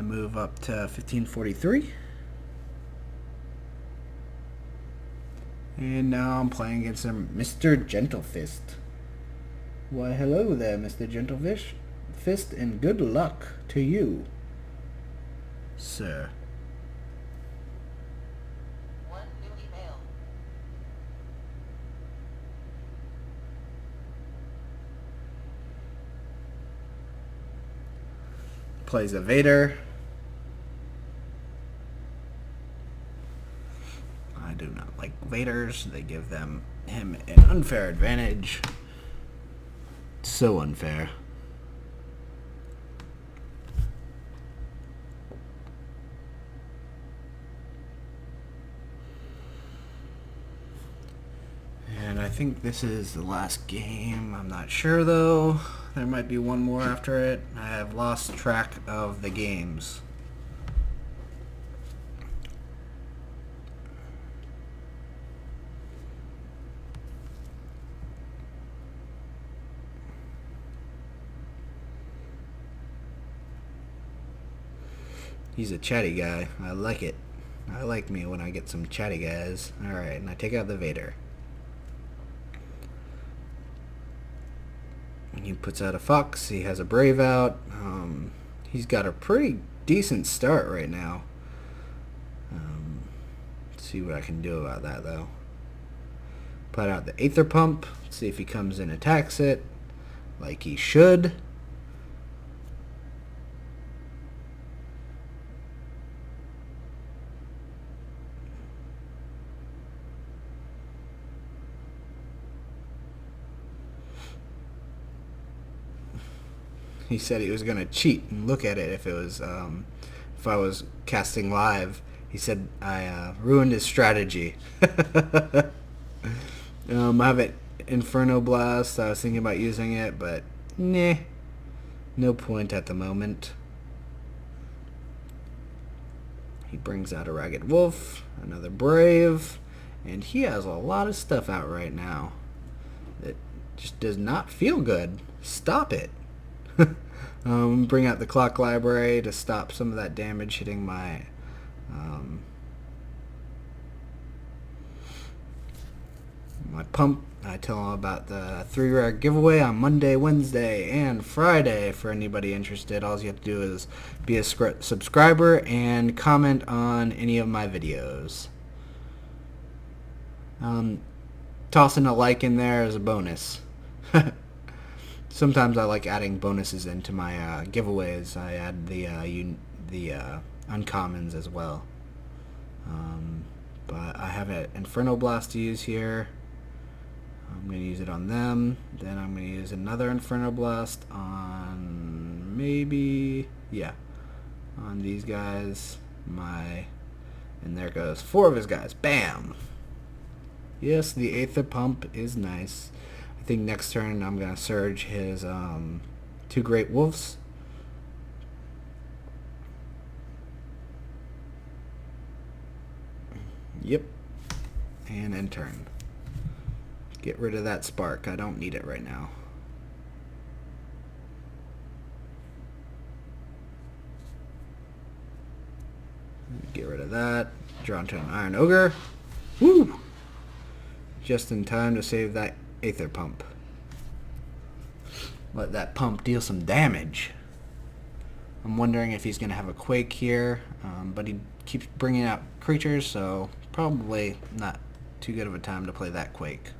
move up to 1543. And now I'm playing against Mr. GentleFist. Why, hello there, Mr. GentleFist, and good luck to you, sir. One new email. Plays a Vader. I do not like Vaders. They give him an unfair advantage. So unfair. And I think this is the last game. I'm not sure though. There might be one more after it. I have lost track of the games. He's a chatty guy. I like it. I like me when I get some chatty guys. Alright, and I take out the Vader. He puts out a Fox. He has a Brave out. He's got a pretty decent start right now. Let's see what I can do about that, though. Put out the Aether Pump. See if he comes in and attacks it like he should. He said he was going to cheat and look at it if it was if I was casting live. He said I ruined his strategy. I have an Inferno Blast. I was thinking about using it, but nah, no point at the moment. He brings out a Ragged Wolf, another Brave, and he has a lot of stuff out right now that just does not feel good. Stop it. Bring out the Clock Library to stop some of that damage hitting my my pump. I tell them about the 3 rare giveaway on Monday, Wednesday, and Friday. For anybody interested, all you have to do is be a subscriber and comment on any of my videos. Tossing a like in there as a bonus. Sometimes I like adding bonuses into my giveaways. I add the uncommons as well. But I have an Inferno Blast to use here. I'm going to use it on them. Then I'm going to use another Inferno Blast on on these guys. And there goes 4 of his guys. Bam! Yes, the Aether Pump is nice. I think next turn I'm going to surge his 2 Great Wolves. Yep. And end turn. Get rid of that spark. I don't need it right now. Get rid of that. Draw into an Iron Ogre. Woo! Just in time to save that Aether Pump. Let that pump deal some damage. I'm wondering if he's going to have a Quake here, but he keeps bringing out creatures, so probably not too good of a time to play that Quake.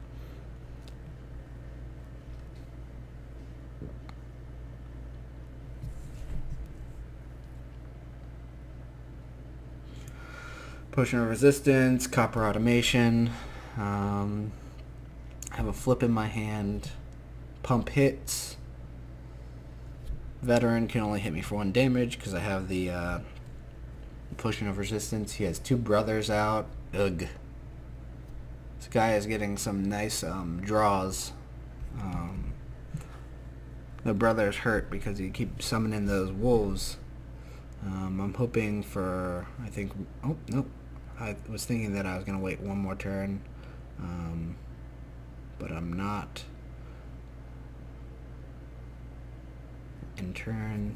Potion of Resistance, Copper Automation. Have a flip in my hand. Pump hits. Veteran can only hit me for 1 damage because I have the Potion of Resistance. He has 2 brothers out. Ugh. This guy is getting some nice draws. The brothers hurt because he keeps summoning those wolves. I'm hoping for, I think, oh, nope. I was thinking that I was going to wait 1 more turn, but I'm not. In turn.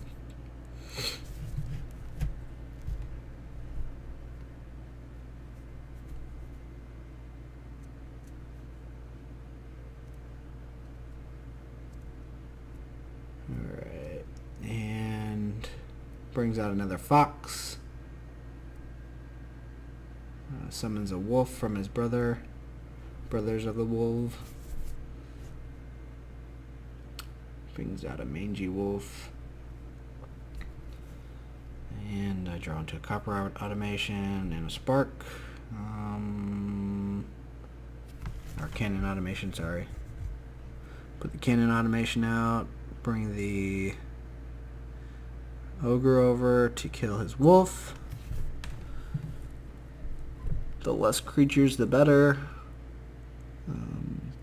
Brings out another fox. Summons a wolf from his brothers of the wolf. Brings out a mangy wolf. And I draw into a copper automation and a spark. Or cannon automation, sorry. Put the cannon automation out. Bring the ogre over to kill his wolf. The less creatures, the better.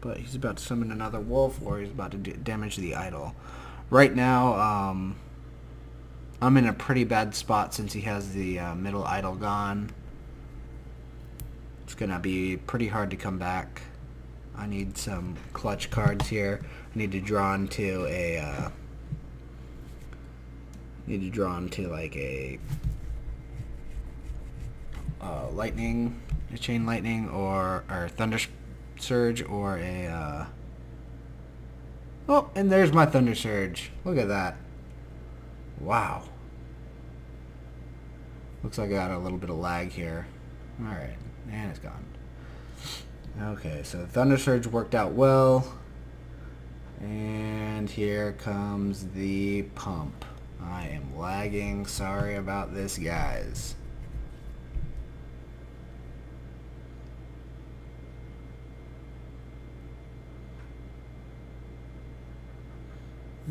But he's about to summon another wolf, or he's about to damage the idol. Right now, I'm in a pretty bad spot since he has the middle idol gone. It's going to be pretty hard to come back. I need some clutch cards here. I need to draw into a... like a lightning, a chain lightning, or thunder surge, or a... Oh, and there's my thunder surge. Look at that. Wow. Looks like I got a little bit of lag here. Alright, and it's gone. Okay, so Thunder Surge worked out well. And here comes the pump. I am lagging. Sorry about this, guys.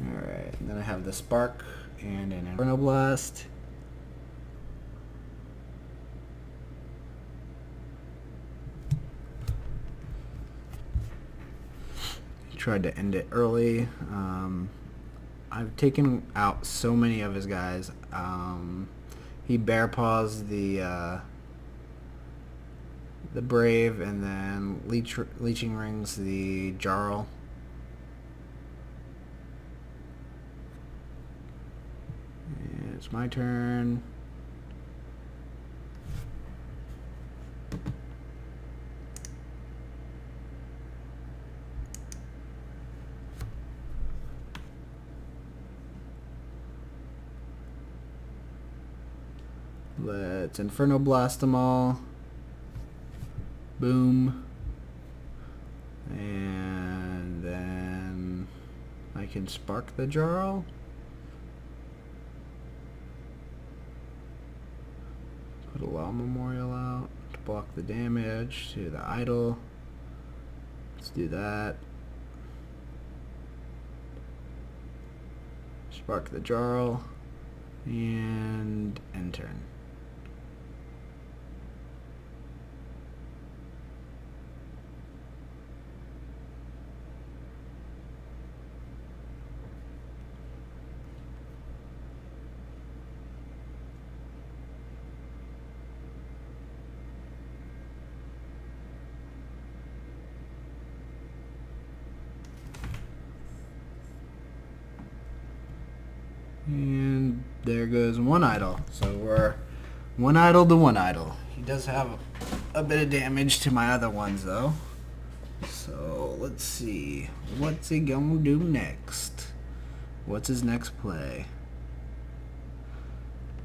Alright, and then I have the Spark and an Inferno Blast. Tried to end it early. I've taken out so many of his guys. He bear paws the Brave, and then leeching rings the Jarl. And it's my turn. Let's Inferno Blast them all. Boom. And then I can Spark the Jarl. Put a Law Memorial out to block the damage to the idol. Let's do that. Spark the Jarl. And end turn. And there goes one idol. So we're one idol to one idol. He does have a bit of damage to my other ones, though. So let's see. What's he gonna do next? What's his next play?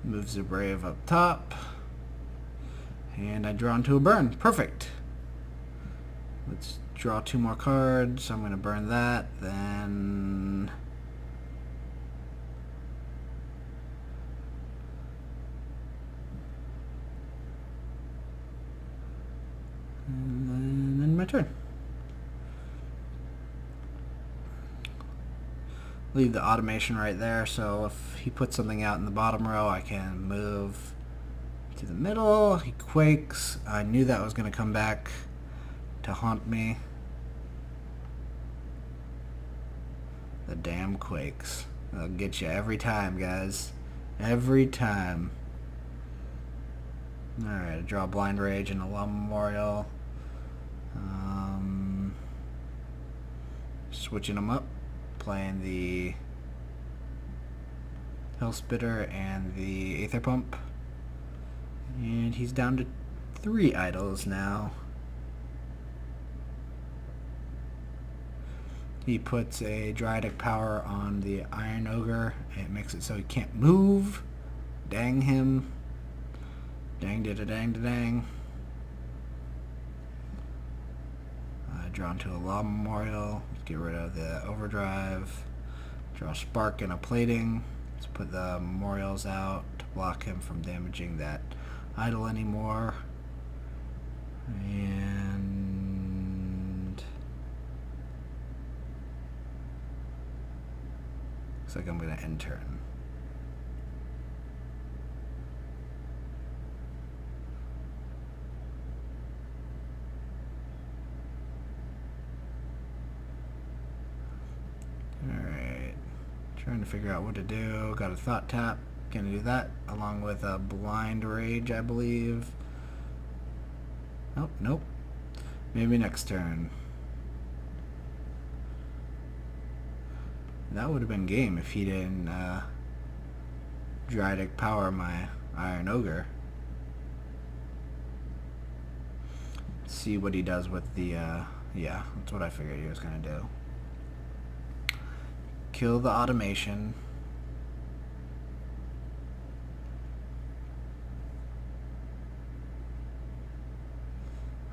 Moves the Brave up top. And I draw into a burn. Perfect. Let's draw two more cards. I'm going to burn that. Then... and then my turn. Leave the automation right there, so if he puts something out in the bottom row, I can move to the middle. He quakes. I knew that was going to come back to haunt me. The damn quakes. They'll get you every time, guys. Every time. Alright, I draw Blind Rage and a Law Memorial. Switching them up. Playing the Hellspitter and the Aether Pump. And he's down to 3 idols now. He puts a Dryatic Power on the Iron Ogre. It makes it so he can't move. dang him. Dang did a dang da dang. Draw into a law memorial. Let's get rid of the overdrive. Draw a spark and a plating. Let's put the memorials out to block him from damaging that idol anymore. And looks like I'm gonna end turn. Alright, trying to figure out what to do. Got a thought tap, gonna do that along with a blind rage, I believe. Nope. Maybe next turn. That would have been game if he didn't Dryadic power my Iron Ogre. See what he does with the yeah, that's what I figured he was gonna do. Kill the automation.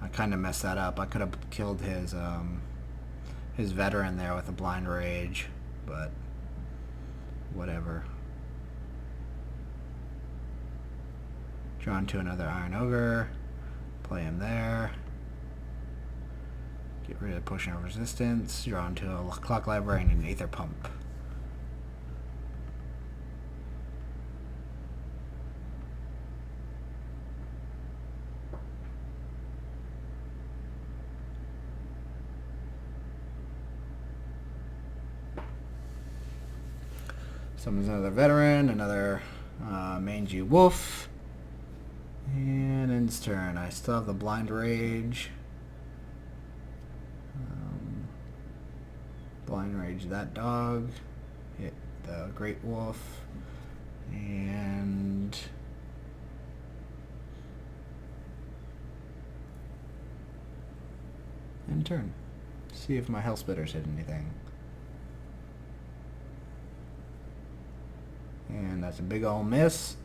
I kind of messed that up. I could have killed his veteran there with a blind rage, but whatever. Draw into another Iron Ogre. Play him there. Get rid of potion of resistance. Draw into a clock library and an aether pump. Summons another veteran, another mangy wolf, and ends turn. I still have the blind rage. Blind rage that dog. Hit the great wolf, and end turn. See if my health spitters hit anything. And that's a big ol' miss.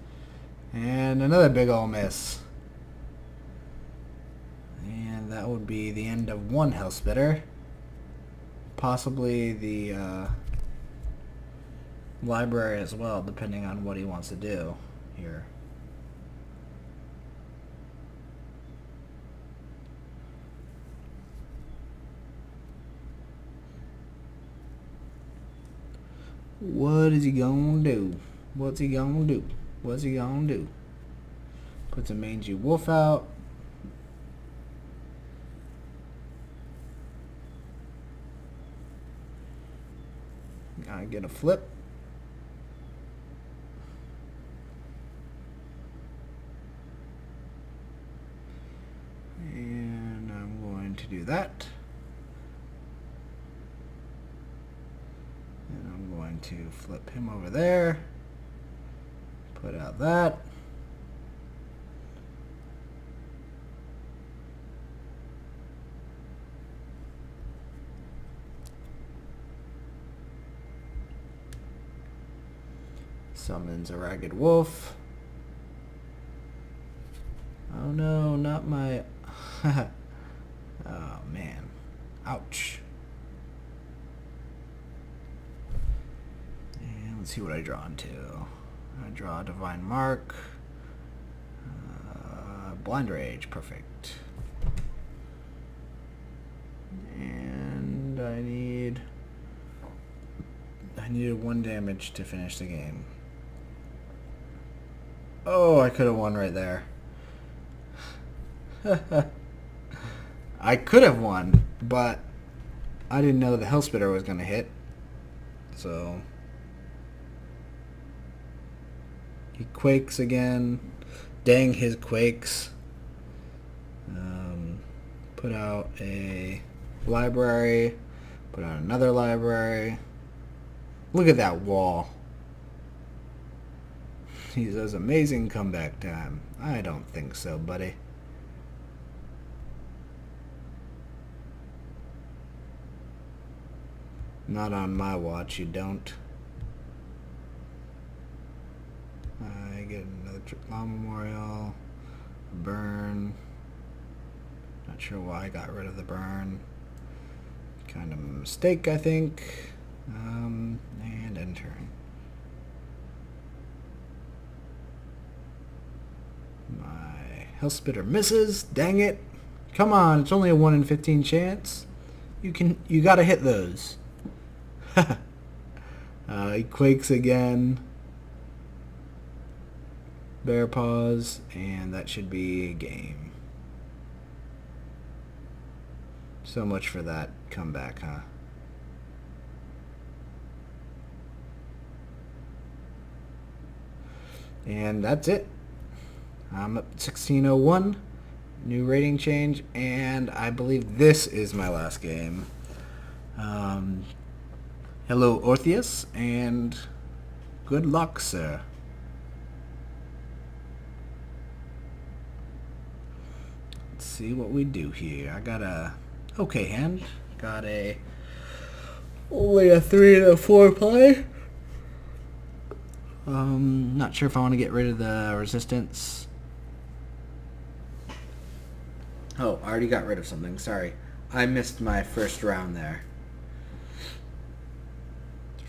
And another big ol' miss. And that would be the end of one health spitter. Possibly the library as well, depending on what he wants to do here. What is he gonna do? What's he gonna do? What's he gonna do? Puts a mangy wolf out. I get a flip. And I'm going to do that. And I'm going to flip him over there. Put out that. Summons a ragged wolf. Oh no, not my... Oh man. Ouch. And let's see what I draw into. I draw a Divine Mark. Blind Rage, perfect. And I needed 1 damage to finish the game. Oh, I could have won right there. I could have won, but I didn't know the Hellspitter was going to hit. So he quakes again. Dang his quakes. Put out a library. Put out another library. Look at that wall. He says amazing comeback time. I don't think so, buddy. Not on my watch, you don't. I get Law Memorial, burn. Not sure why I got rid of the burn. Kind of a mistake, I think. And end turn. My Hell Spitter misses. Dang it. Come on, it's only a 1 in 15 chance. You gotta hit those. He quakes again. Bear paws, and that should be a game. So much for that comeback, huh? And that's it. I'm up 1601. New rating change, and I believe this is my last game. Hello, Ortheous, and good luck, sir. Let's see what we do here. I got a okay hand. Got only a 3 and a 4 play. Not sure if I want to get rid of the resistance. Oh, I already got rid of something. Sorry. I missed my first round there.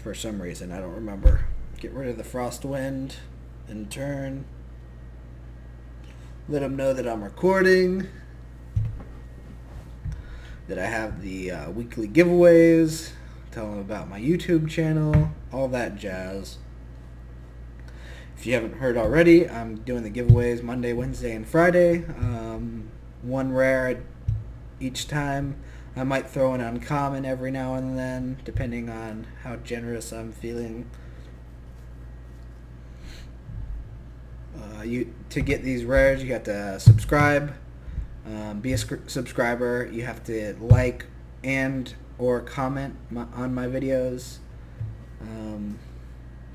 For some reason, I don't remember. Get rid of the Frost Wind and turn. Let them know that I'm recording. That I have the weekly giveaways. Tell them about my YouTube channel. All that jazz. If you haven't heard already, I'm doing the giveaways Monday, Wednesday, and Friday. One rare each time. I might throw an uncommon every now and then, depending on how generous I'm feeling. To get these rares, you have to subscribe. Be a subscriber. You have to like and or comment on my videos.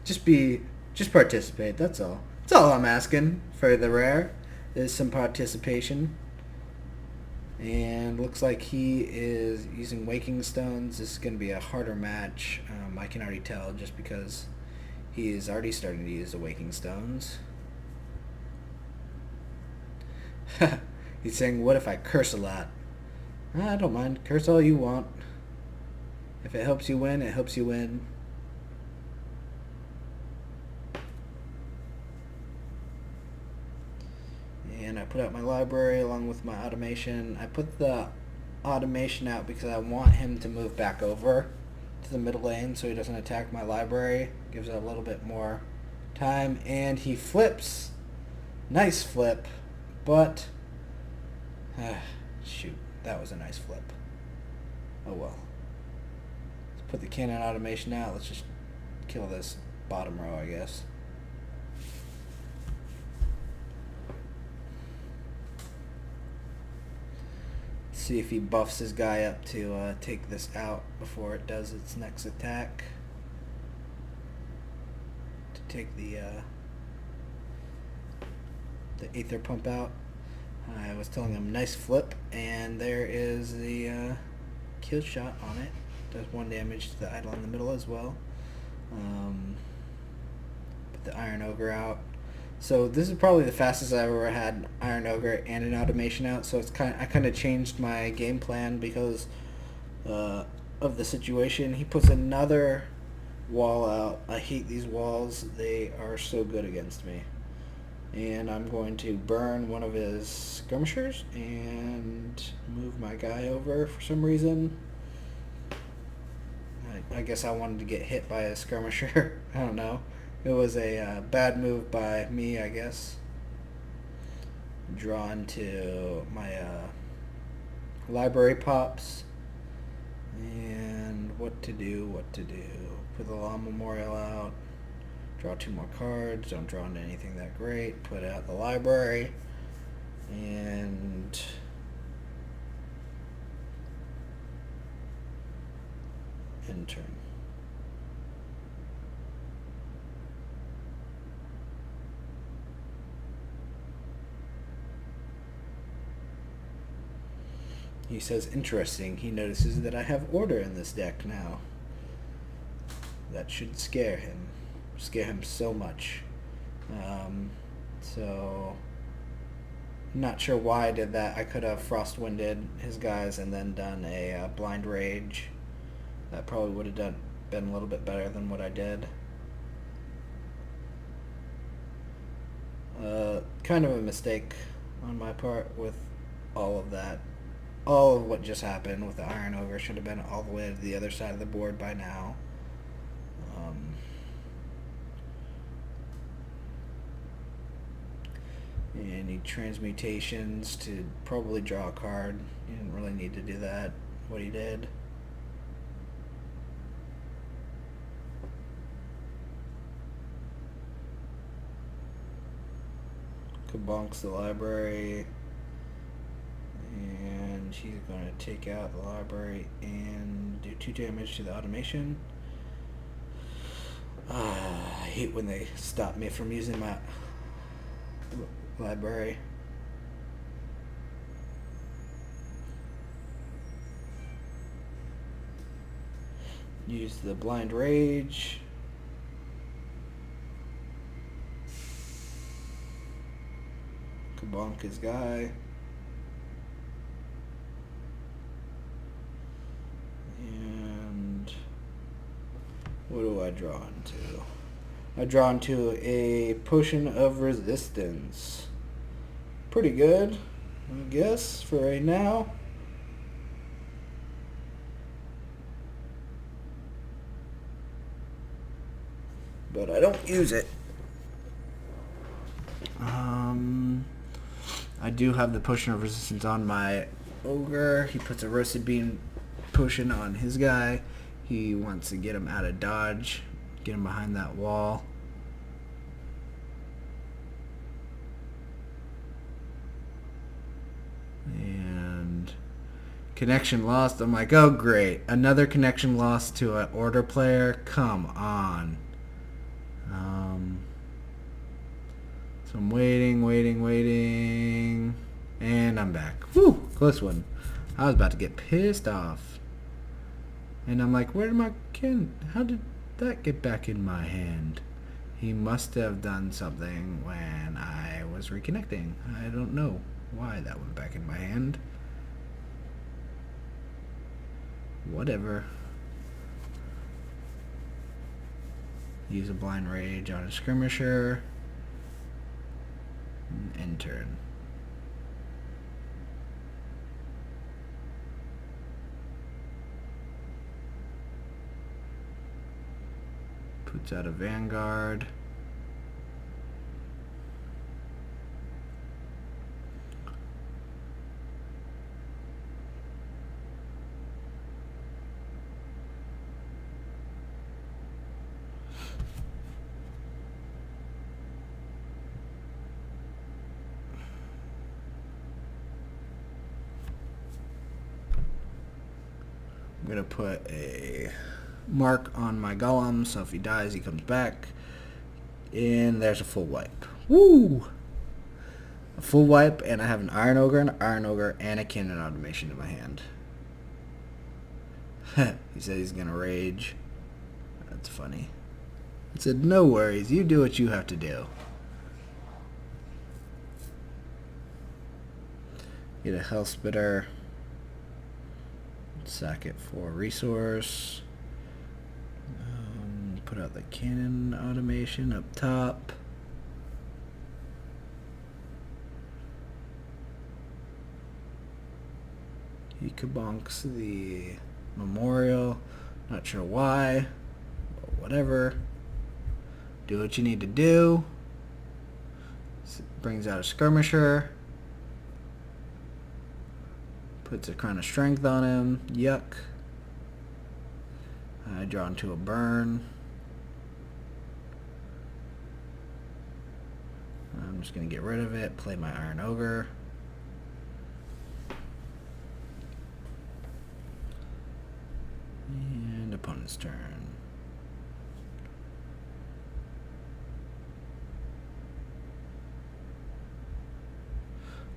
Just participate. That's all. That's all I'm asking for the rare is some participation. And looks like he is using Waking Stones. This is going to be a harder match. I can already tell just because he is already starting to use the Waking Stones. He's saying, what if I curse a lot? I don't mind. Curse all you want. If it helps you win, it helps you win. And I put out my library along with my automation. I put the automation out because I want him to move back over to the middle lane so he doesn't attack my library. Gives it a little bit more time. And he flips. Nice flip. But, shoot, that was a nice flip. Oh well. Let's put the cannon automation out. Let's just kill this bottom row, I guess. See if he buffs his guy up to take this out before it does its next attack. To take the Aether Pump out. I was telling him nice flip, and there is the kill shot on it. Does 1 damage to the idol in the middle as well. Put the Iron Ogre out. So this is probably the fastest I've ever had an Iron Ogre and an automation out. So it's I kind of changed my game plan because of the situation. He puts another wall out. I hate these walls. They are so good against me. And I'm going to burn one of his skirmishers and move my guy over for some reason. I guess I wanted to get hit by a skirmisher. I don't know. It was a bad move by me, I guess. Drawn to my library pops. And what to do. Put the Law Memorial out. Draw 2 more cards. Don't draw into anything that great. Put out the library. And end turn. He says, interesting. He notices that I have order in this deck now. That should scare him. Scare him so much. So, not sure why I did that. I could have Frostwinded his guys and then done a Blind Rage. That probably would have been a little bit better than what I did. Kind of a mistake on my part with all of that. All of what just happened with the Iron Ogre should have been all the way to the other side of the board by now. And he transmutations to probably draw a card. He didn't really need to do that, what he did. Kabonks the library. And he's going to take out the library and do 2 damage to the automation. I hate when they stop me from using my library. Use the Blind Rage. Kabonk his guy. And what do I draw into? I draw into a Potion of Resistance. Pretty good, I guess, for right now. But I don't use it. I do have the Potion of Resistance on my Ogre. He puts a Roasted Bean Potion on his guy. He wants to get him out of dodge, get him behind that wall. And connection lost. I'm like, oh great, another connection lost to an Order player. Come on. So I'm waiting, and I'm back. Whew, close one. I was about to get pissed off. And I'm like, where did my how did that get back in my hand? He must have done something when I was reconnecting. I don't know why that went back in my hand. Whatever. Use a Blind Rage on a Skirmisher. End turn. Puts out a Vanguard. I'm going to put a mark on my Golem, so if he dies, he comes back. And there's a full wipe. Woo! A full wipe, and I have an Iron Ogre, and a Cannon Automation in my hand. He said he's going to rage. That's funny. I said, no worries, you do what you have to do. Get a Hellspitter. Sack it for resource. Put out the Cannon Automation up top. He kabonks the Memorial. Not sure why, but whatever. Do what you need to do. Brings out a Skirmisher. Puts a Crown of Strength on him. Yuck. I draw into a burn. I'm just going to get rid of it. Play my Iron Ogre. And opponent's turn.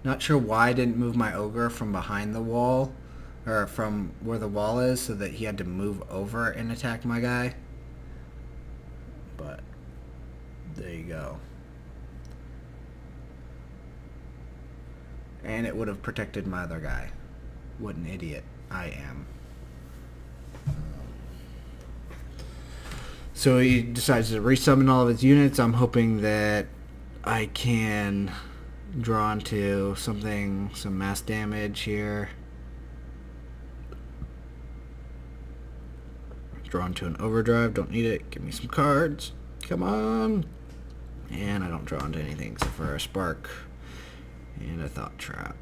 Not sure why I didn't move my Ogre from behind the wall, or from where the wall is, so that he had to move over and attack my guy. But there you go. and it would have protected my other guy. What an idiot I am. So he decides to resummon all of his units. I'm hoping that I can draw into something, some mass damage here. Draw into an overdrive. Don't need it. Give me some cards. Come on. And I don't draw into anything except for a spark and a thought trap.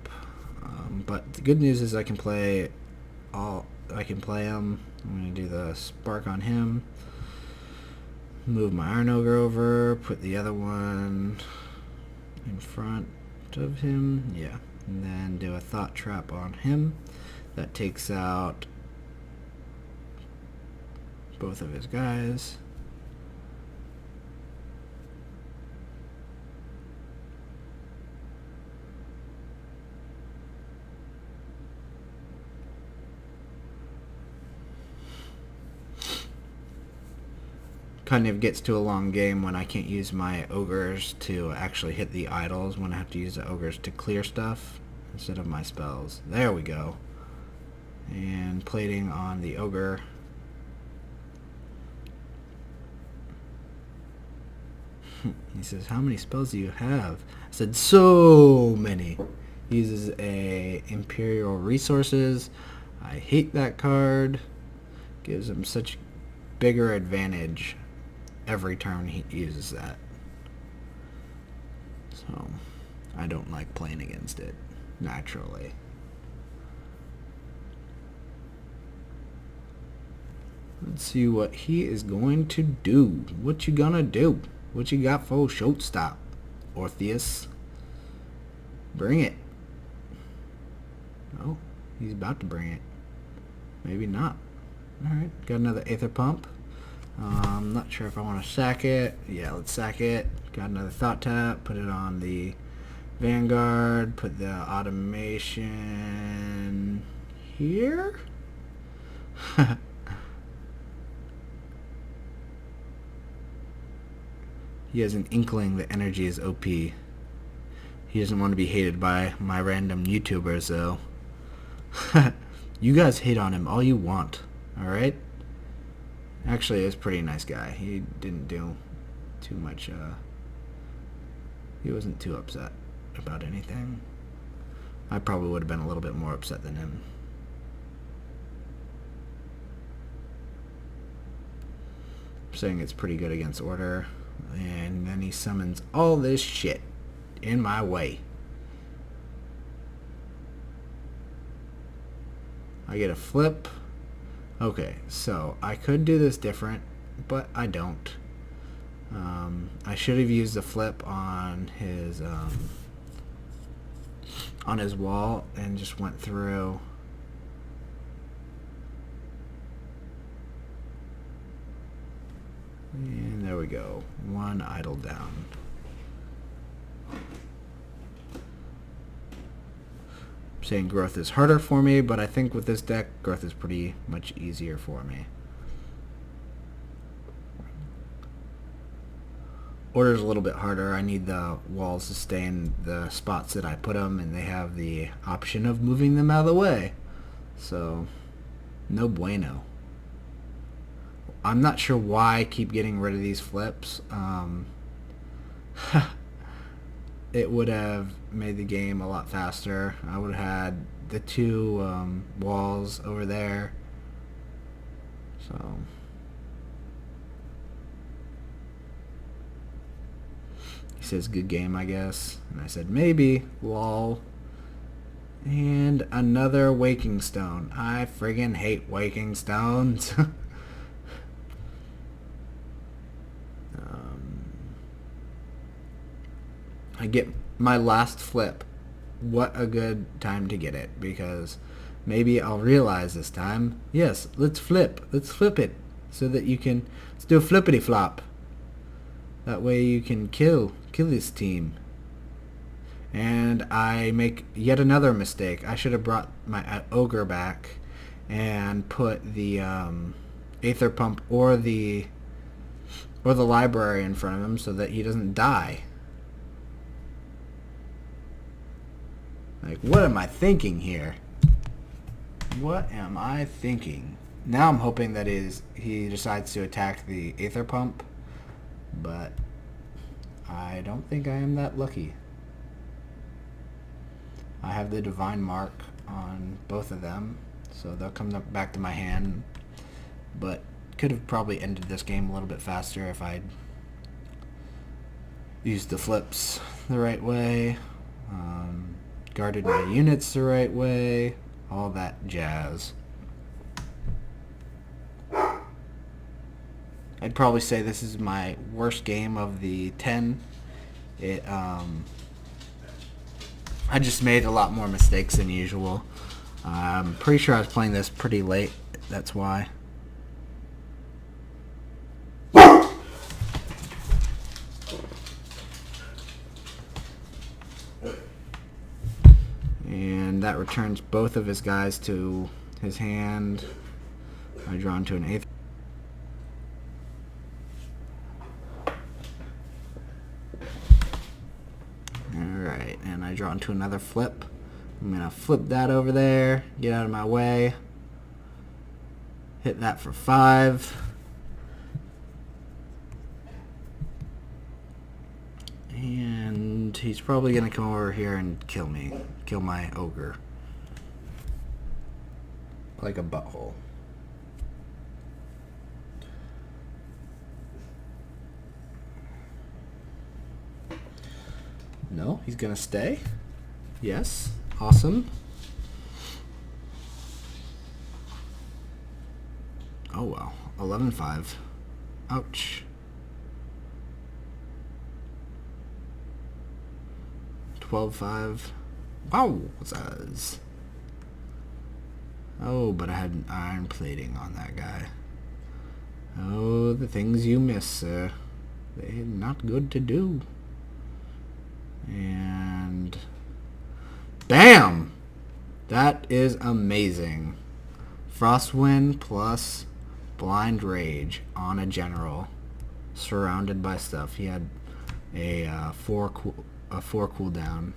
But the good news is I can play all. I can play him. I'm going to do the spark on him. Move my Iron Ogre over. Put the other one in front of him. Yeah. And then do a thought trap on him. That takes out both of his guys. Kind of gets to a long game when I can't use my ogres to actually hit the idols, when I have to use the ogres to clear stuff instead of my spells. There we go. And plating on the ogre. He says, how many spells do you have? I said, so many. He uses a Imperial Resources. I hate that card. Gives him such bigger advantage every turn he uses that. So I don't like playing against it naturally. Let's see what he is going to do. What you gonna do? What you got for shortstop, Ortheous? Bring it. Oh, he's about to bring it. Maybe not. Alright, got another Aether Pump. I'm not sure if I want to sack it. Yeah, let's sack it. Got another Thought Tap. Put it on the Vanguard. Put the automation here. He has an inkling that energy is OP. He doesn't want to be hated by my random YouTubers, though. You guys hate on him all you want, alright? Actually, he was a pretty nice guy. He didn't do too much, he wasn't too upset about anything. I probably would have been a little bit more upset than him. I'm saying it's pretty good against order. And then he summons all this shit in my way. I get a flip. Okay, so I could do this different, but I don't. I should have used the flip on his wall and just went through. And there we go. One idle down. I'm saying growth is harder for me, but I think with this deck, growth is pretty much easier for me. Order's a little bit harder. I need the walls to stay in the spots that I put them, and they have the option of moving them out of the way. So, no bueno. I'm not sure why I keep getting rid of these flips. It would have made the game a lot faster. I would have had the two walls over there. So he says good game, I guess. And I said maybe, lol. And another Waking Stone. I friggin' hate Waking Stones. I get my last flip. What a good time to get it, because maybe I'll realize this time, yes, let's flip it, so that you can, let's do a flippity flop. That way you can kill this team. And I make yet another mistake. I should have brought my ogre back and put the Aether Pump or the library in front of him so that he doesn't die. Like, what am I thinking here? What am I thinking? Now I'm hoping that he decides to attack the Aether Pump, but I don't think I am that lucky. I have the Divine Mark on both of them, so they'll come back to my hand, but could have probably ended this game a little bit faster if I'd used the flips the right way, guarded my units the right way, all that jazz. I'd probably say this is my worst game of the 10. I just made a lot more mistakes than usual. I'm pretty sure I was playing this pretty late, that's why. And that returns both of his guys to his hand. I draw into an 8th. Alright, and I draw into another flip. I'm going to flip that over there, get out of my way. Hit that for 5. And he's probably going to come over here and kill me. Kill my ogre. Like a butthole. No, he's going to stay. Yes. Awesome. Oh well. 11-5. Ouch. 12-5. Wow, what's that? Oh, but I had an iron plating on that guy. Oh, the things you miss, sir. They're not good to do. And bam! That is amazing. Frostwind plus Blind Rage on a general, surrounded by stuff. He had a 4 cooldown.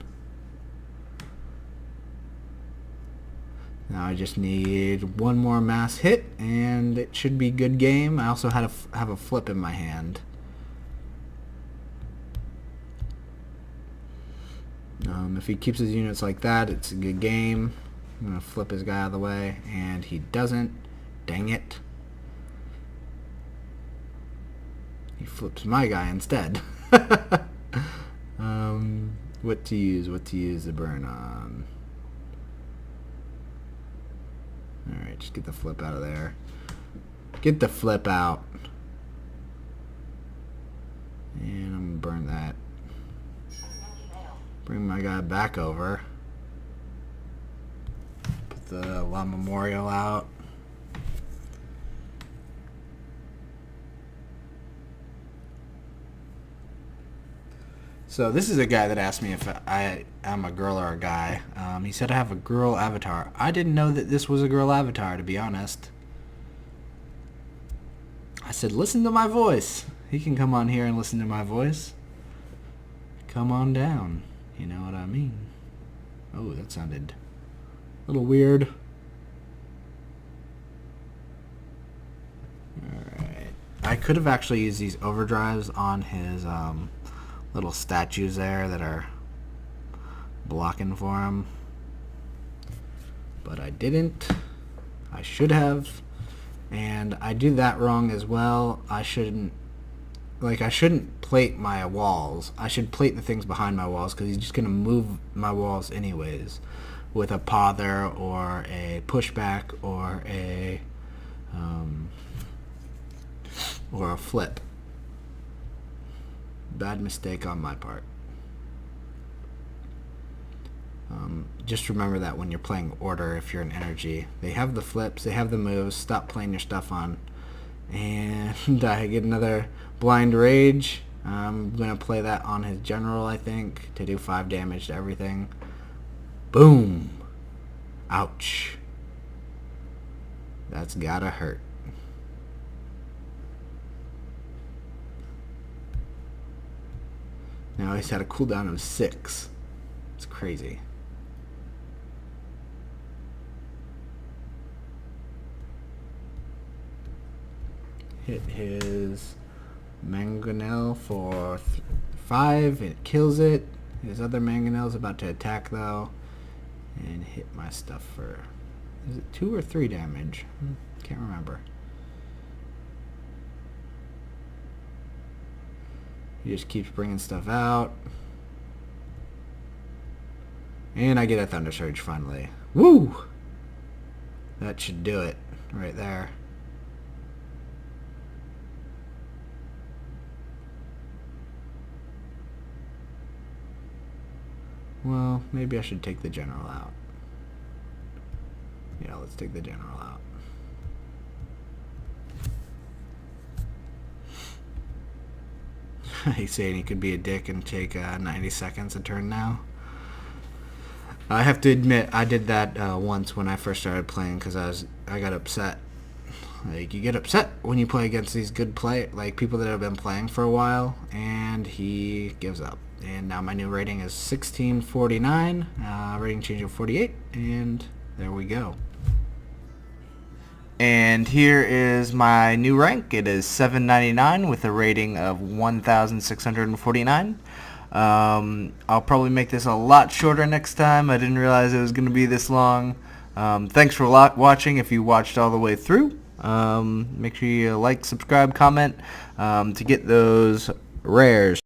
Now I just need one more mass hit, and it should be good game. I also have a flip in my hand. If he keeps his units like that, it's a good game. I'm going to flip his guy out of the way, and he doesn't. Dang it. He flips my guy instead. What to use the burn on. Alright, just get the flip out of there. Get the flip out. And I'm going to burn that. Bring my guy back over. Put the La Memorial out. So this is a guy that asked me if I'm a girl or a guy. He said I have a girl avatar. I didn't know that this was a girl avatar, to be honest. I said, listen to my voice. He can come on here and listen to my voice. Come on down. You know what I mean? Oh, that sounded a little weird. Alright. I could have actually used these overdrives on his little statues there that are blocking for him. But I didn't. I should have. And I do that wrong as well. I shouldn't plate my walls. I should plate the things behind my walls, because he's just going to move my walls anyways with a pother or a pushback or a flip. Bad mistake on my part. Just remember that when you're playing Order, if you're in energy, they have the flips, they have the moves. Stop playing your stuff on. And I get another Blind Rage. I'm going to play that on his general, I think, to do 5 damage to everything. Boom. Ouch. That's gotta hurt. Now he's had a cooldown of 6. It's crazy. hit his mangonel for 5. It kills it. His other mangonel's about to attack though, and hit my stuff for, is it 2 or 3 damage? Can't remember. He just keeps bringing stuff out. And I get a Thunder Surge finally. Woo! That should do it right there. Well, maybe I should take the general out. Yeah, let's take the general out. He's saying he could be a dick and take 90 seconds a turn now. I have to admit, I did that once when I first started playing because I got upset. Like, you get upset when you play against these good people that have been playing for a while, and he gives up. And now my new rating is 1649, rating change of 48, and there we go. And here is my new rank. It is 799 with a rating of 1649. I'll probably make this a lot shorter next time. I didn't realize it was going to be this long. Thanks for watching if you watched all the way through. Make sure you like, subscribe, comment to get those rares.